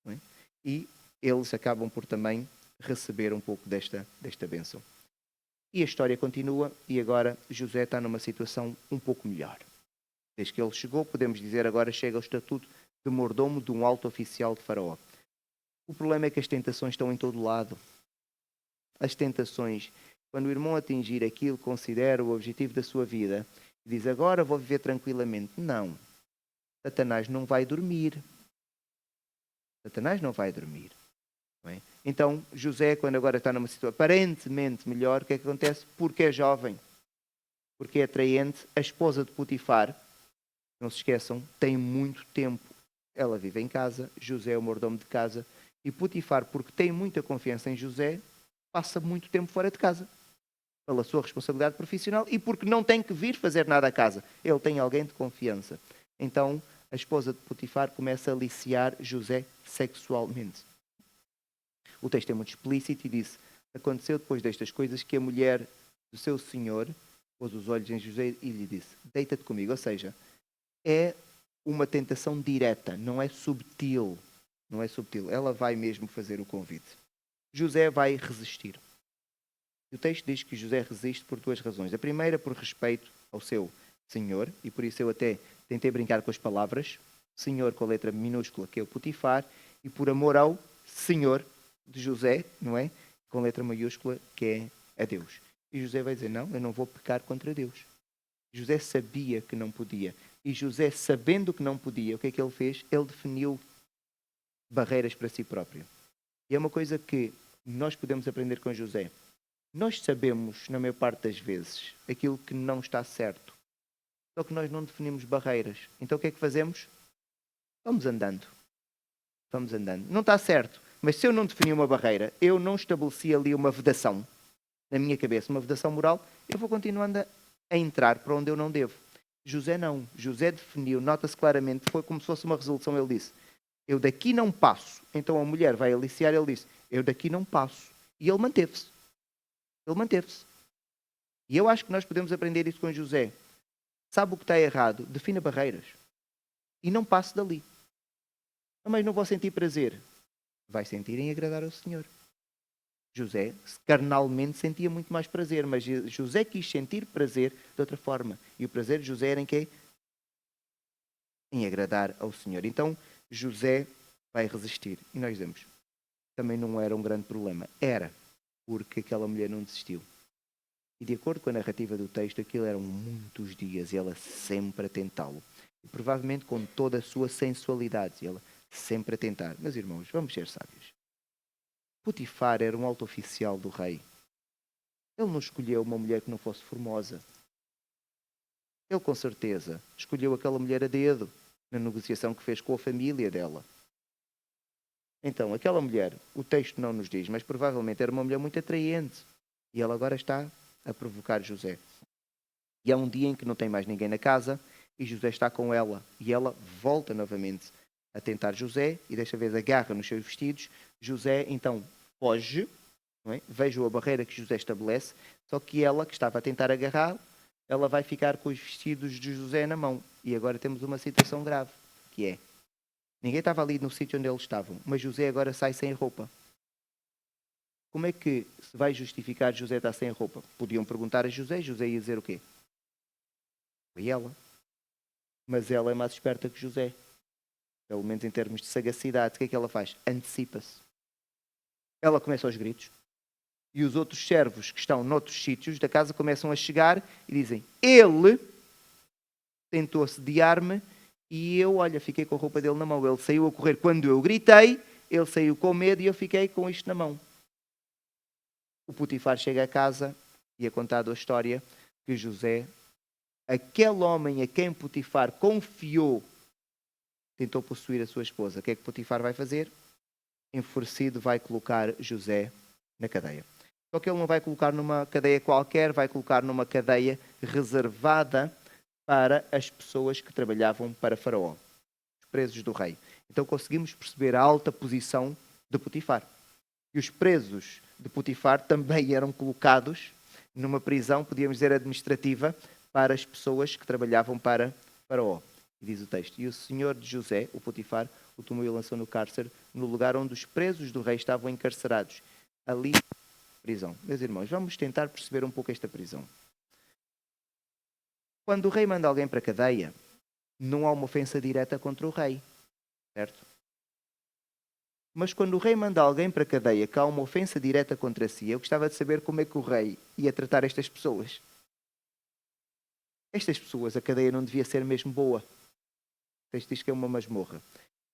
não é? E eles acabam por também receber um pouco desta bênção. E a história continua e agora José está numa situação um pouco melhor. Desde que ele chegou, podemos dizer agora chega ao estatuto de mordomo de um alto oficial de Faraó. O problema é que as tentações estão em todo lado. As tentações, quando o irmão atingir aquilo que considera o objetivo da sua vida, diz agora vou viver tranquilamente. Não. Satanás não vai dormir. Satanás não vai dormir. Não é? Então, José, quando agora está numa situação aparentemente melhor, o que é que acontece? Porque é jovem. Porque é atraente. A esposa de Potifar, não se esqueçam, tem muito tempo. Ela vive em casa, José é o mordomo de casa. E Potifar, porque tem muita confiança em José, passa muito tempo fora de casa. Pela sua responsabilidade profissional e porque não tem que vir fazer nada à casa. Ele tem alguém de confiança. Então, a esposa de Potifar começa a aliciar José sexualmente. O texto é muito explícito e diz: aconteceu depois destas coisas que a mulher do seu senhor pôs os olhos em José e lhe disse: deita-te comigo. Ou seja, é uma tentação direta, não é subtil. Não é subtil. Ela vai mesmo fazer o convite. José vai resistir. O texto diz que José resiste por duas razões. A primeira, por respeito ao seu senhor, e por isso eu até tentei brincar com as palavras, senhor com a letra minúscula, que é o Potifar, e por amor ao senhor de José, não é? Com a letra maiúscula, que é a Deus. E José vai dizer, não, eu não vou pecar contra Deus. José sabia que não podia. E José, sabendo que não podia, o que é que ele fez? Ele definiu barreiras para si próprio. E é uma coisa que nós podemos aprender com José. Nós sabemos, na maior parte das vezes, aquilo que não está certo. Só que nós não definimos barreiras. Então o que é que fazemos? Vamos andando. Vamos andando. Não está certo. Mas se eu não defini uma barreira, eu não estabeleci ali uma vedação na minha cabeça, uma vedação moral, eu vou continuando a entrar para onde eu não devo. José não. José definiu, nota-se claramente, foi como se fosse uma resolução. Ele disse, eu daqui não passo. Então a mulher vai aliciar, ele disse, eu daqui não passo. E ele manteve-se. Ele manteve-se. E eu acho que nós podemos aprender isso com José. Sabe o que está errado? Defina barreiras. E não passe dali. Mas não vou sentir prazer. Vai sentir em agradar ao Senhor. José, carnalmente, sentia muito mais prazer, mas José quis sentir prazer de outra forma. E o prazer de José era em quê? Em agradar ao Senhor. Então, José vai resistir. E nós dizemos, também não era um grande problema. Era, porque aquela mulher não desistiu. E de acordo com a narrativa do texto, aquilo eram muitos dias e ela sempre a tentá-lo. E provavelmente com toda a sua sensualidade. E ela sempre a tentar. Meus irmãos, vamos ser sábios. Potifar era um alto oficial do rei. Ele não escolheu uma mulher que não fosse formosa. Ele, com certeza, escolheu aquela mulher a dedo na negociação que fez com a família dela. Então, aquela mulher, o texto não nos diz, mas provavelmente era uma mulher muito atraente. E ela agora está a provocar José. E há um dia em que não tem mais ninguém na casa e José está com ela. E ela volta novamente a tentar José e desta vez agarra nos seus vestidos. José então foge, não é? Vejam a barreira que José estabelece, só que ela, que estava a tentar agarrar, ela vai ficar com os vestidos de José na mão. E agora temos uma situação grave, que é, ninguém estava ali no sítio onde eles estavam, mas José agora sai sem roupa. Como é que se vai justificar José estar sem roupa? Podiam perguntar a José, José ia dizer o quê? Foi ela. Mas ela é mais esperta que José. Pelo menos em termos de sagacidade. O que é que ela faz? Antecipa-se. Ela começa aos gritos. E os outros servos que estão noutros sítios da casa começam a chegar e dizem, ele tentou assediar-me e eu, olha, fiquei com a roupa dele na mão. Ele saiu a correr quando eu gritei, ele saiu com medo e eu fiquei com isto na mão. O Potifar chega a casa e é contada a história que José, aquele homem a quem Potifar confiou, tentou possuir a sua esposa. O que é que Potifar vai fazer? Enfurecido, vai colocar José na cadeia. Só que ele não vai colocar numa cadeia qualquer, vai colocar numa cadeia reservada para as pessoas que trabalhavam para Faraó, os presos do rei. Então conseguimos perceber a alta posição de Potifar. E os presos de Potifar também eram colocados numa prisão, podíamos dizer, administrativa, para as pessoas que trabalhavam para Faraó. E diz o texto, e o senhor de José, o Potifar, o tomou e o lançou no cárcere, no lugar onde os presos do rei estavam encarcerados. Ali, prisão. Meus irmãos, vamos tentar perceber um pouco esta prisão. Quando o rei manda alguém para a cadeia, não há uma ofensa direta contra o rei, certo? Mas quando o rei manda alguém para a cadeia que há uma ofensa direta contra si, eu gostava de saber como é que o rei ia tratar estas pessoas. Estas pessoas, a cadeia não devia ser mesmo boa. O texto diz que é uma masmorra.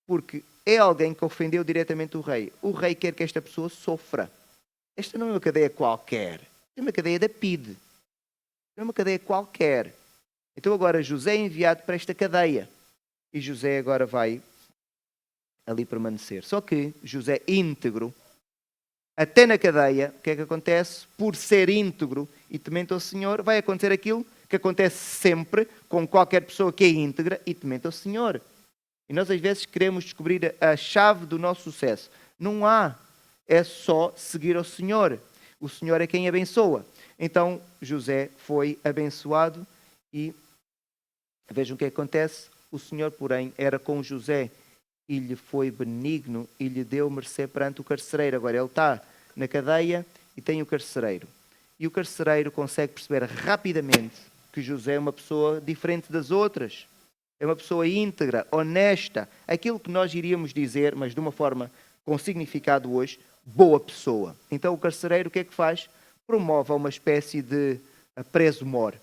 Porque é alguém que ofendeu diretamente o rei. O rei quer que esta pessoa sofra. Esta não é uma cadeia qualquer. É uma cadeia da PIDE. Não é uma cadeia qualquer. Então agora José é enviado para esta cadeia. E José agora vai ali permanecer. Só que José íntegro, até na cadeia, o que é que acontece? Por ser íntegro e temente ao Senhor, vai acontecer aquilo que acontece sempre com qualquer pessoa que é íntegra e temente ao Senhor. E nós às vezes queremos descobrir a chave do nosso sucesso. Não há. É só seguir ao Senhor. O Senhor é quem abençoa. Então José foi abençoado e vejam o que acontece. O Senhor, porém, era com José e lhe foi benigno e lhe deu mercê perante o carcereiro. Agora ele está na cadeia e tem o carcereiro. E o carcereiro consegue perceber rapidamente que José é uma pessoa diferente das outras. É uma pessoa íntegra, honesta, aquilo que nós iríamos dizer, mas de uma forma com significado hoje, boa pessoa. Então o carcereiro o que é que faz? Promove uma espécie de preso-mor,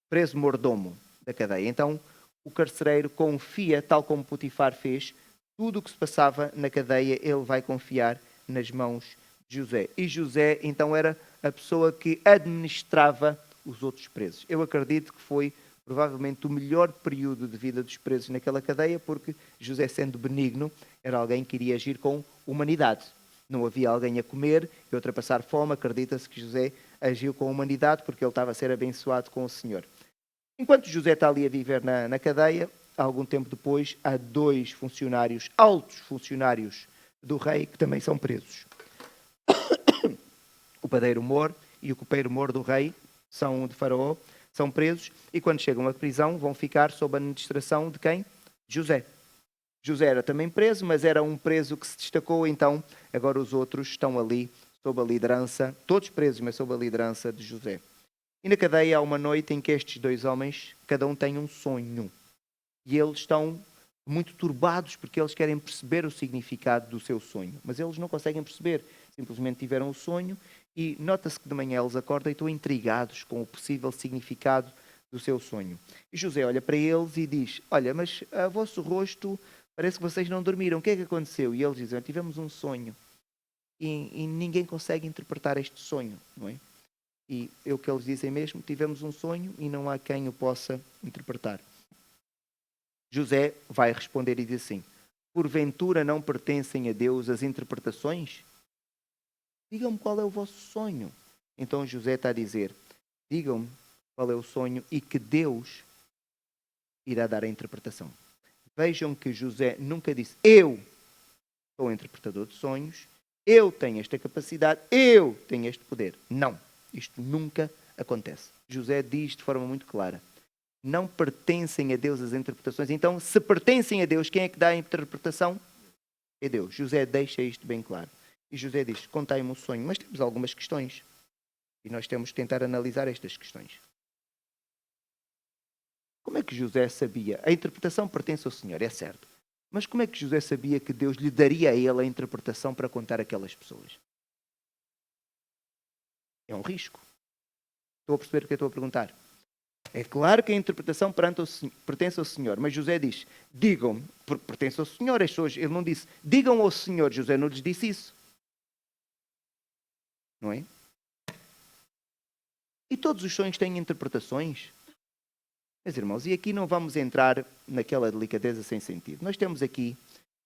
preso-mordomo da cadeia. Então o carcereiro confia, tal como Potifar fez, tudo o que se passava na cadeia, ele vai confiar nas mãos de José. E José então era a pessoa que administrava os outros presos. Eu acredito que foi provavelmente o melhor período de vida dos presos naquela cadeia, porque José, sendo benigno, era alguém que iria agir com humanidade. Não havia alguém a comer e outro a passar fome. Acredita-se que José agiu com humanidade porque ele estava a ser abençoado com o Senhor. Enquanto José está ali a viver na cadeia, algum tempo depois, há 2 funcionários, altos funcionários do rei, que também são presos. O padeiro-mor e o copeiro-mor do rei, são de Faraó, são presos e quando chegam à prisão vão ficar sob a administração de quem? José. José era também preso, mas era um preso que se destacou, então agora os outros estão ali sob a liderança, todos presos, mas sob a liderança de José. E na cadeia há uma noite em que estes 2 homens, cada um tem um sonho. E eles estão muito turbados porque eles querem perceber o significado do seu sonho. Mas eles não conseguem perceber. Simplesmente tiveram o sonho e nota-se que de manhã eles acordam e estão intrigados com o possível significado do seu sonho. E José olha para eles e diz, olha, mas a vosso rosto parece que vocês não dormiram. O que é que aconteceu? E eles dizem, tivemos um sonho. E ninguém consegue interpretar este sonho, não é? E é o que eles dizem mesmo, tivemos um sonho e não há quem o possa interpretar. José vai responder e diz assim, porventura não pertencem a Deus as interpretações? Digam-me qual é o vosso sonho. Então José está a dizer, digam-me qual é o sonho e que Deus irá dar a interpretação. Vejam que José nunca disse, eu sou interpretador de sonhos, eu tenho esta capacidade, eu tenho este poder. Não. Isto nunca acontece. José diz de forma muito clara, não pertencem a Deus as interpretações. Então, se pertencem a Deus, quem é que dá a interpretação? É Deus. José deixa isto bem claro. E José diz, contai-me um sonho, mas temos algumas questões. E nós temos que tentar analisar estas questões. Como é que José sabia? A interpretação pertence ao Senhor, é certo. Mas como é que José sabia que Deus lhe daria a ele a interpretação para contar aquelas pessoas? É um risco. Estou a perceber o que eu estou a perguntar. É claro que a interpretação pertence ao Senhor, mas José diz, digam-me, pertence ao Senhor, as pessoas, ele não disse, digam ao Senhor, José não lhes disse isso. Não é? E todos os sonhos têm interpretações. Meus irmãos, e aqui não vamos entrar naquela delicadeza sem sentido. Nós temos aqui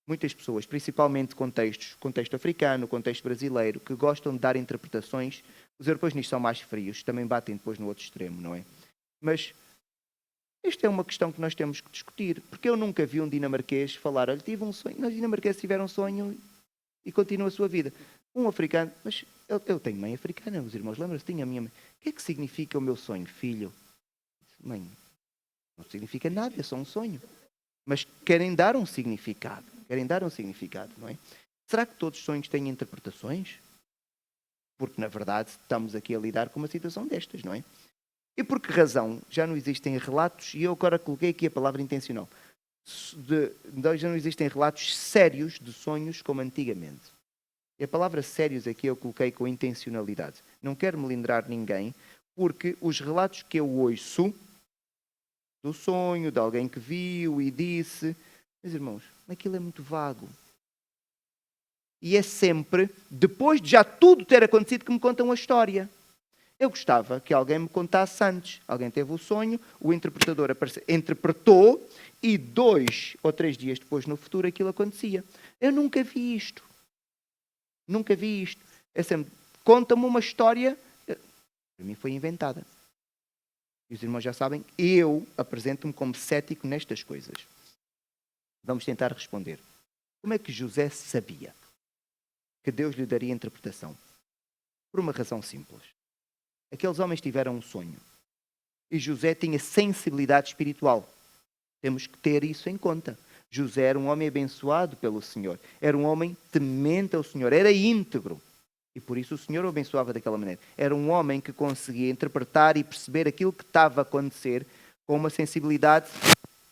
muitas pessoas, principalmente contexto africano, contexto brasileiro, que gostam de dar interpretações. Os europeus nisto são mais frios, também batem depois no outro extremo, não é? Mas esta é uma questão que nós temos que discutir, porque eu nunca vi um dinamarquês falar, olha, tive um sonho, nós dinamarqueses tiveram um sonho e continuam a sua vida. Um africano, mas eu tenho mãe africana, os irmãos, lembram-se, tinha a minha mãe. O que é que significa o meu sonho, filho? Mãe, não significa nada, é só um sonho. Mas querem dar um significado, não é? Será que todos os sonhos têm interpretações? Porque, na verdade, estamos aqui a lidar com uma situação destas, não é? E por que razão já não existem relatos, e eu agora coloquei aqui a palavra intencional, Hoje não existem relatos sérios de sonhos como antigamente. E a palavra sérios aqui eu coloquei com intencionalidade. Não quero melindrar ninguém, porque os relatos que eu ouço do sonho, de alguém que viu e disse, meus irmãos, aquilo é muito vago. E é sempre, depois de já tudo ter acontecido, que me contam a história. Eu gostava que alguém me contasse antes. Alguém teve o sonho, o interpretador interpretou e 2 ou 3 dias depois, no futuro, aquilo acontecia. Eu nunca vi isto. Nunca vi isto. É sempre, conta-me uma história, para mim foi inventada. E os irmãos já sabem, eu apresento-me como cético nestas coisas. Vamos tentar responder. Como é que José sabia que Deus lhe daria interpretação? Por uma razão simples. Aqueles homens tiveram um sonho. E José tinha sensibilidade espiritual. Temos que ter isso em conta. José era um homem abençoado pelo Senhor. Era um homem temente ao Senhor. Era íntegro. E por isso o Senhor o abençoava daquela maneira. Era um homem que conseguia interpretar e perceber aquilo que estava a acontecer com uma sensibilidade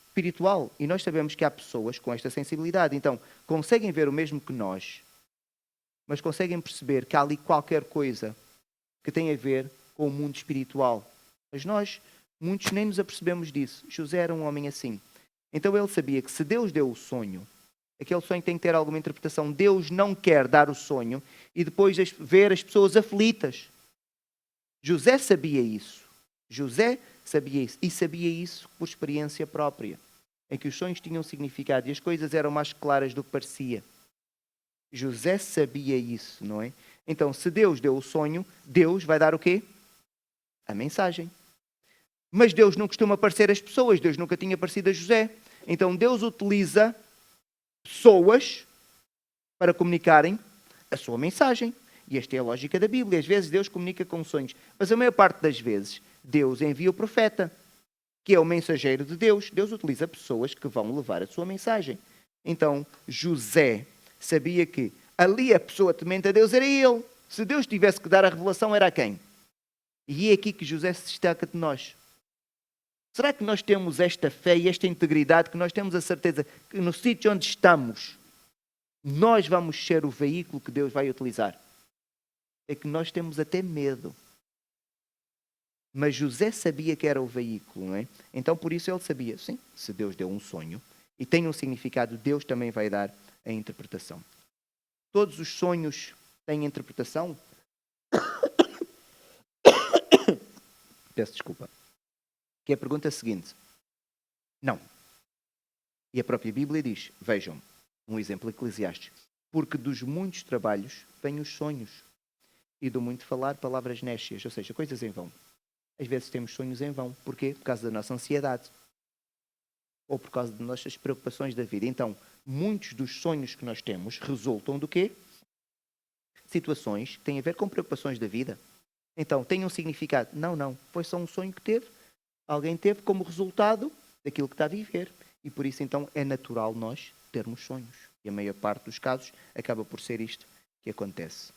espiritual. E nós sabemos que há pessoas com esta sensibilidade. Então, conseguem ver o mesmo que nós, mas conseguem perceber que há ali qualquer coisa que tem a ver com o mundo espiritual. Mas nós, muitos, nem nos apercebemos disso. José era um homem assim. Então ele sabia que se Deus deu o sonho, aquele sonho tem que ter alguma interpretação. Deus não quer dar o sonho e depois ver as pessoas aflitas. José sabia isso. José sabia isso. E sabia isso por experiência própria. Em que os sonhos tinham significado e as coisas eram mais claras do que parecia. José sabia isso, não é? Então, se Deus deu o sonho, Deus vai dar o quê? A mensagem. Mas Deus não costuma aparecer às pessoas. Deus nunca tinha aparecido a José. Então, Deus utiliza pessoas para comunicarem a sua mensagem. E esta é a lógica da Bíblia. Às vezes Deus comunica com sonhos. Mas a maior parte das vezes, Deus envia o profeta, que é o mensageiro de Deus. Deus utiliza pessoas que vão levar a sua mensagem. Então, José sabia que ali a pessoa temente a Deus era ele. Se Deus tivesse que dar a revelação, era a quem? E é aqui que José se destaca de nós. Será que nós temos esta fé e esta integridade, que nós temos a certeza que no sítio onde estamos, nós vamos ser o veículo que Deus vai utilizar? É que nós temos até medo. Mas José sabia que era o veículo, não é? Então por isso ele sabia, sim, se Deus deu um sonho e tem um significado, Deus também vai dar a interpretação. Todos os sonhos têm interpretação? Peço desculpa. Que é a pergunta seguinte. Não. E a própria Bíblia diz, vejam, um exemplo Eclesiastes, porque dos muitos trabalhos vêm os sonhos, e do muito falar, palavras nécias, ou seja, coisas em vão. Às vezes temos sonhos em vão. Porquê? Por causa da nossa ansiedade. Ou por causa das nossas preocupações da vida. Então, muitos dos sonhos que nós temos resultam do quê? Situações que têm a ver com preocupações da vida. Então, tem um significado? Não. Foi só um sonho que teve. Alguém teve como resultado daquilo que está a viver. E por isso, então, é natural nós termos sonhos. E a maior parte dos casos acaba por ser isto que acontece.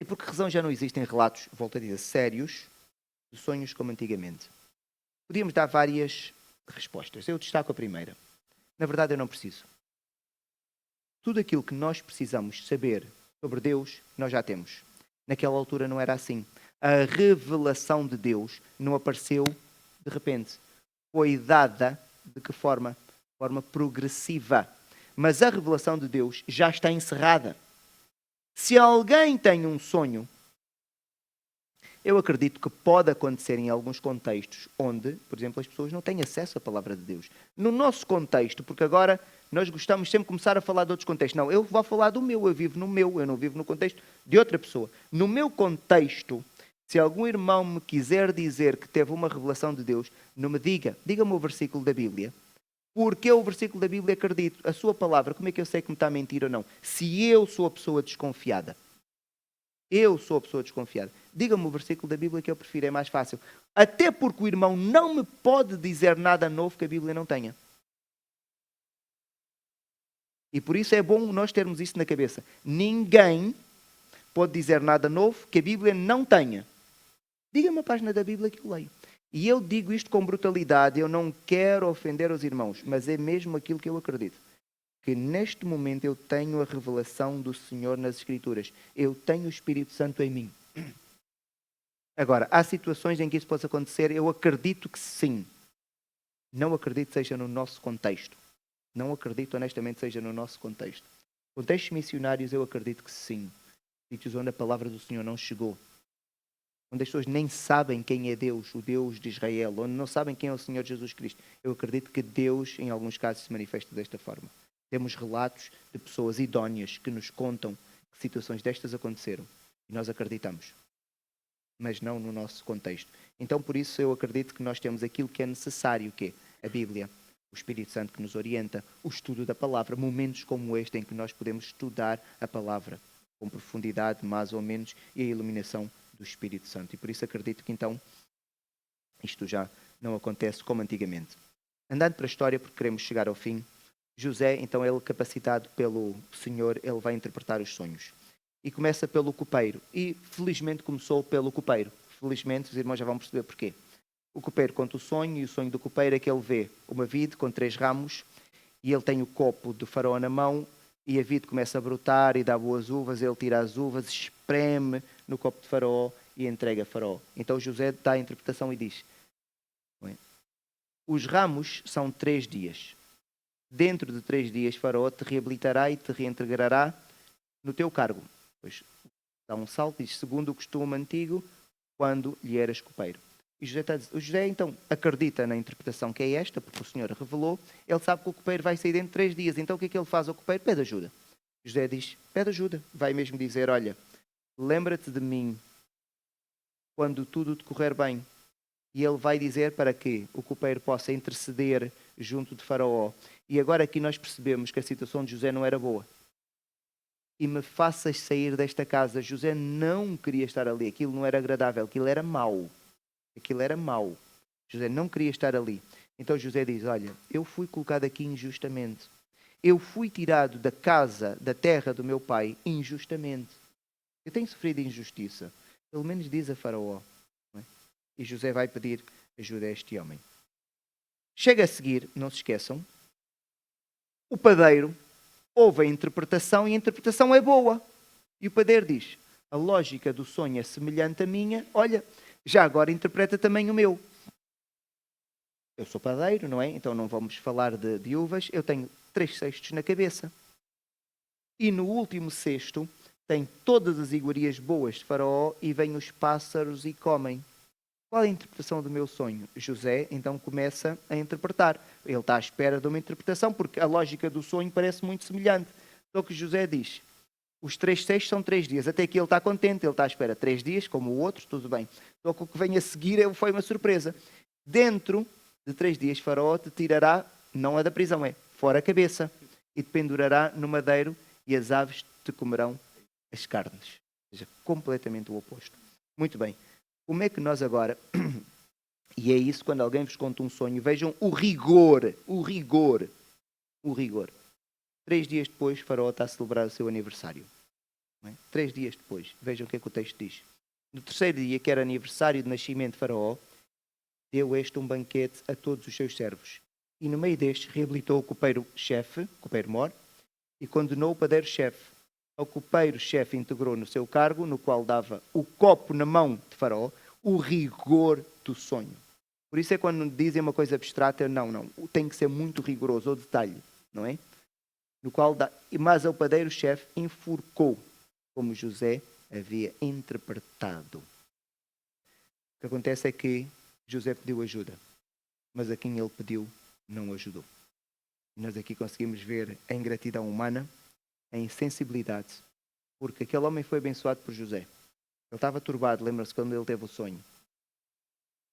E por que razão já não existem relatos, volto a dizer, sérios, de sonhos como antigamente? Podíamos dar várias respostas. Eu destaco a primeira. Na verdade, eu não preciso. Tudo aquilo que nós precisamos saber sobre Deus, nós já temos. Naquela altura não era assim. A revelação de Deus não apareceu de repente. Foi dada de que forma? De forma progressiva. Mas a revelação de Deus já está encerrada. Se alguém tem um sonho, eu acredito que pode acontecer em alguns contextos onde, por exemplo, as pessoas não têm acesso à palavra de Deus. No nosso contexto, porque agora nós gostamos sempre de começar a falar de outros contextos. Não, eu vou falar do meu, eu vivo no meu, eu não vivo no contexto de outra pessoa. No meu contexto, se algum irmão me quiser dizer que teve uma revelação de Deus, não me diga, diga-me o versículo da Bíblia. Porque eu o versículo da Bíblia acredito. A sua palavra, como é que eu sei que me está a mentir ou não? Se eu sou a pessoa desconfiada. Eu sou a pessoa desconfiada. Diga-me o versículo da Bíblia que eu prefiro, é mais fácil. Até porque o irmão não me pode dizer nada novo que a Bíblia não tenha. E por isso é bom nós termos isso na cabeça. Ninguém pode dizer nada novo que a Bíblia não tenha. Diga-me a página da Bíblia que eu leio. E eu digo isto com brutalidade, eu não quero ofender os irmãos, mas é mesmo aquilo que eu acredito. Que neste momento eu tenho a revelação do Senhor nas Escrituras. Eu tenho o Espírito Santo em mim. Agora, há situações em que isso possa acontecer, eu acredito que sim. Não acredito que seja no nosso contexto. Não acredito honestamente que seja no nosso contexto. Contextos missionários eu acredito que sim. Sítios onde a palavra do Senhor não chegou. Onde as pessoas nem sabem quem é Deus, o Deus de Israel. Onde não sabem quem é o Senhor Jesus Cristo. Eu acredito que Deus, em alguns casos, se manifesta desta forma. Temos relatos de pessoas idóneas que nos contam que situações destas aconteceram. E nós acreditamos. Mas não no nosso contexto. Então, por isso, eu acredito que nós temos aquilo que é necessário, que é a Bíblia, o Espírito Santo que nos orienta, o estudo da palavra, momentos como este em que nós podemos estudar a palavra com profundidade, mais ou menos, e a iluminação do Espírito Santo. E por isso acredito que, então, isto já não acontece como antigamente. Andando para a história, porque queremos chegar ao fim, José, então, ele capacitado pelo Senhor, ele vai interpretar os sonhos. E começa pelo copeiro. E felizmente começou pelo copeiro. Felizmente, os irmãos já vão perceber porquê. O copeiro conta o sonho, e o sonho do copeiro é que ele vê uma vide com 3 ramos, e ele tem o copo de faraó na mão, e a vide começa a brotar e dá boas uvas, ele tira as uvas, espreme no copo de faraó e entrega a faraó. Então José dá a interpretação e diz: os ramos são 3 dias. Dentro de 3 dias, Faraó te reabilitará e te reintegrará no teu cargo. Pois dá um salto e diz, segundo o costume antigo, quando lhe eras copeiro. E José está a dizer, o José então acredita na interpretação que é esta, porque o Senhor revelou, ele sabe que o copeiro vai sair dentro de 3 dias. Então o que é que ele faz ao copeiro? Pede ajuda. José diz, pede ajuda. Vai mesmo dizer, olha, lembra-te de mim quando tudo te correr bem. E ele vai dizer para que o copeiro possa interceder junto de Faraó. E agora aqui nós percebemos que a situação de José não era boa. E me faças sair desta casa. José não queria estar ali. Aquilo não era agradável. Aquilo era mau. Aquilo era mau. José não queria estar ali. Então José diz, olha, eu fui colocado aqui injustamente. Eu fui tirado da casa, da terra do meu pai, injustamente. Eu tenho sofrido injustiça. Pelo menos diz a Faraó. E José vai pedir ajuda a este homem. Chega a seguir, não se esqueçam, o padeiro ouve a interpretação e a interpretação é boa. E o padeiro diz, a lógica do sonho é semelhante à minha, olha, já agora interpreta também o meu. Eu sou padeiro, não é? Então não vamos falar de uvas, eu tenho 3 cestos na cabeça. E no último cesto tem todas as iguarias boas de Faraó e vêm os pássaros e comem. Qual é a interpretação do meu sonho? José então começa a interpretar. Ele está à espera de uma interpretação, porque a lógica do sonho parece muito semelhante. Só que José diz, os 3 cestos são 3 dias. Até que ele está contente, ele está à espera 3 dias, como o outro, tudo bem. Só que o que vem a seguir foi uma surpresa. Dentro de 3 dias, Faraó te tirará, não é da prisão, é fora a cabeça, e te pendurará no madeiro, e as aves te comerão as carnes. Ou seja, completamente o oposto. Muito bem. Como é que nós agora, e é isso quando alguém vos conta um sonho, vejam o rigor. 3 dias depois, Faraó está a celebrar o seu aniversário. 3 dias depois, vejam o que é que o texto diz. No 3º dia, que era aniversário de nascimento de Faraó, deu este um banquete a todos os seus servos. E no meio destes, reabilitou o copeiro-chefe, copeiro-mor, e condenou o padeiro-chefe. Ao copeiro-chefe integrou no seu cargo, no qual dava o copo na mão de Faraó, o rigor do sonho. Por isso é quando dizem uma coisa abstrata, não, tem que ser muito rigoroso, ao detalhe, não é? No qual dá, mas ao padeiro-chefe enforcou, como José havia interpretado. O que acontece é que José pediu ajuda, mas a quem ele pediu não ajudou. E nós aqui conseguimos ver a ingratidão humana, a insensibilidade, porque aquele homem foi abençoado por José. Ele estava turbado, lembra-se quando ele teve o sonho.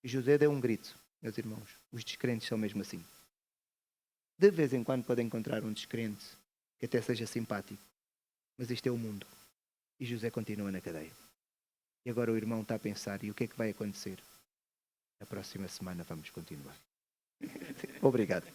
E José deu um grito, meus irmãos. Os descrentes são mesmo assim. De vez em quando pode encontrar um descrente que até seja simpático. Mas este é o mundo. E José continua na cadeia. E agora o irmão está a pensar, e o que é que vai acontecer? Na próxima semana vamos continuar. Obrigado.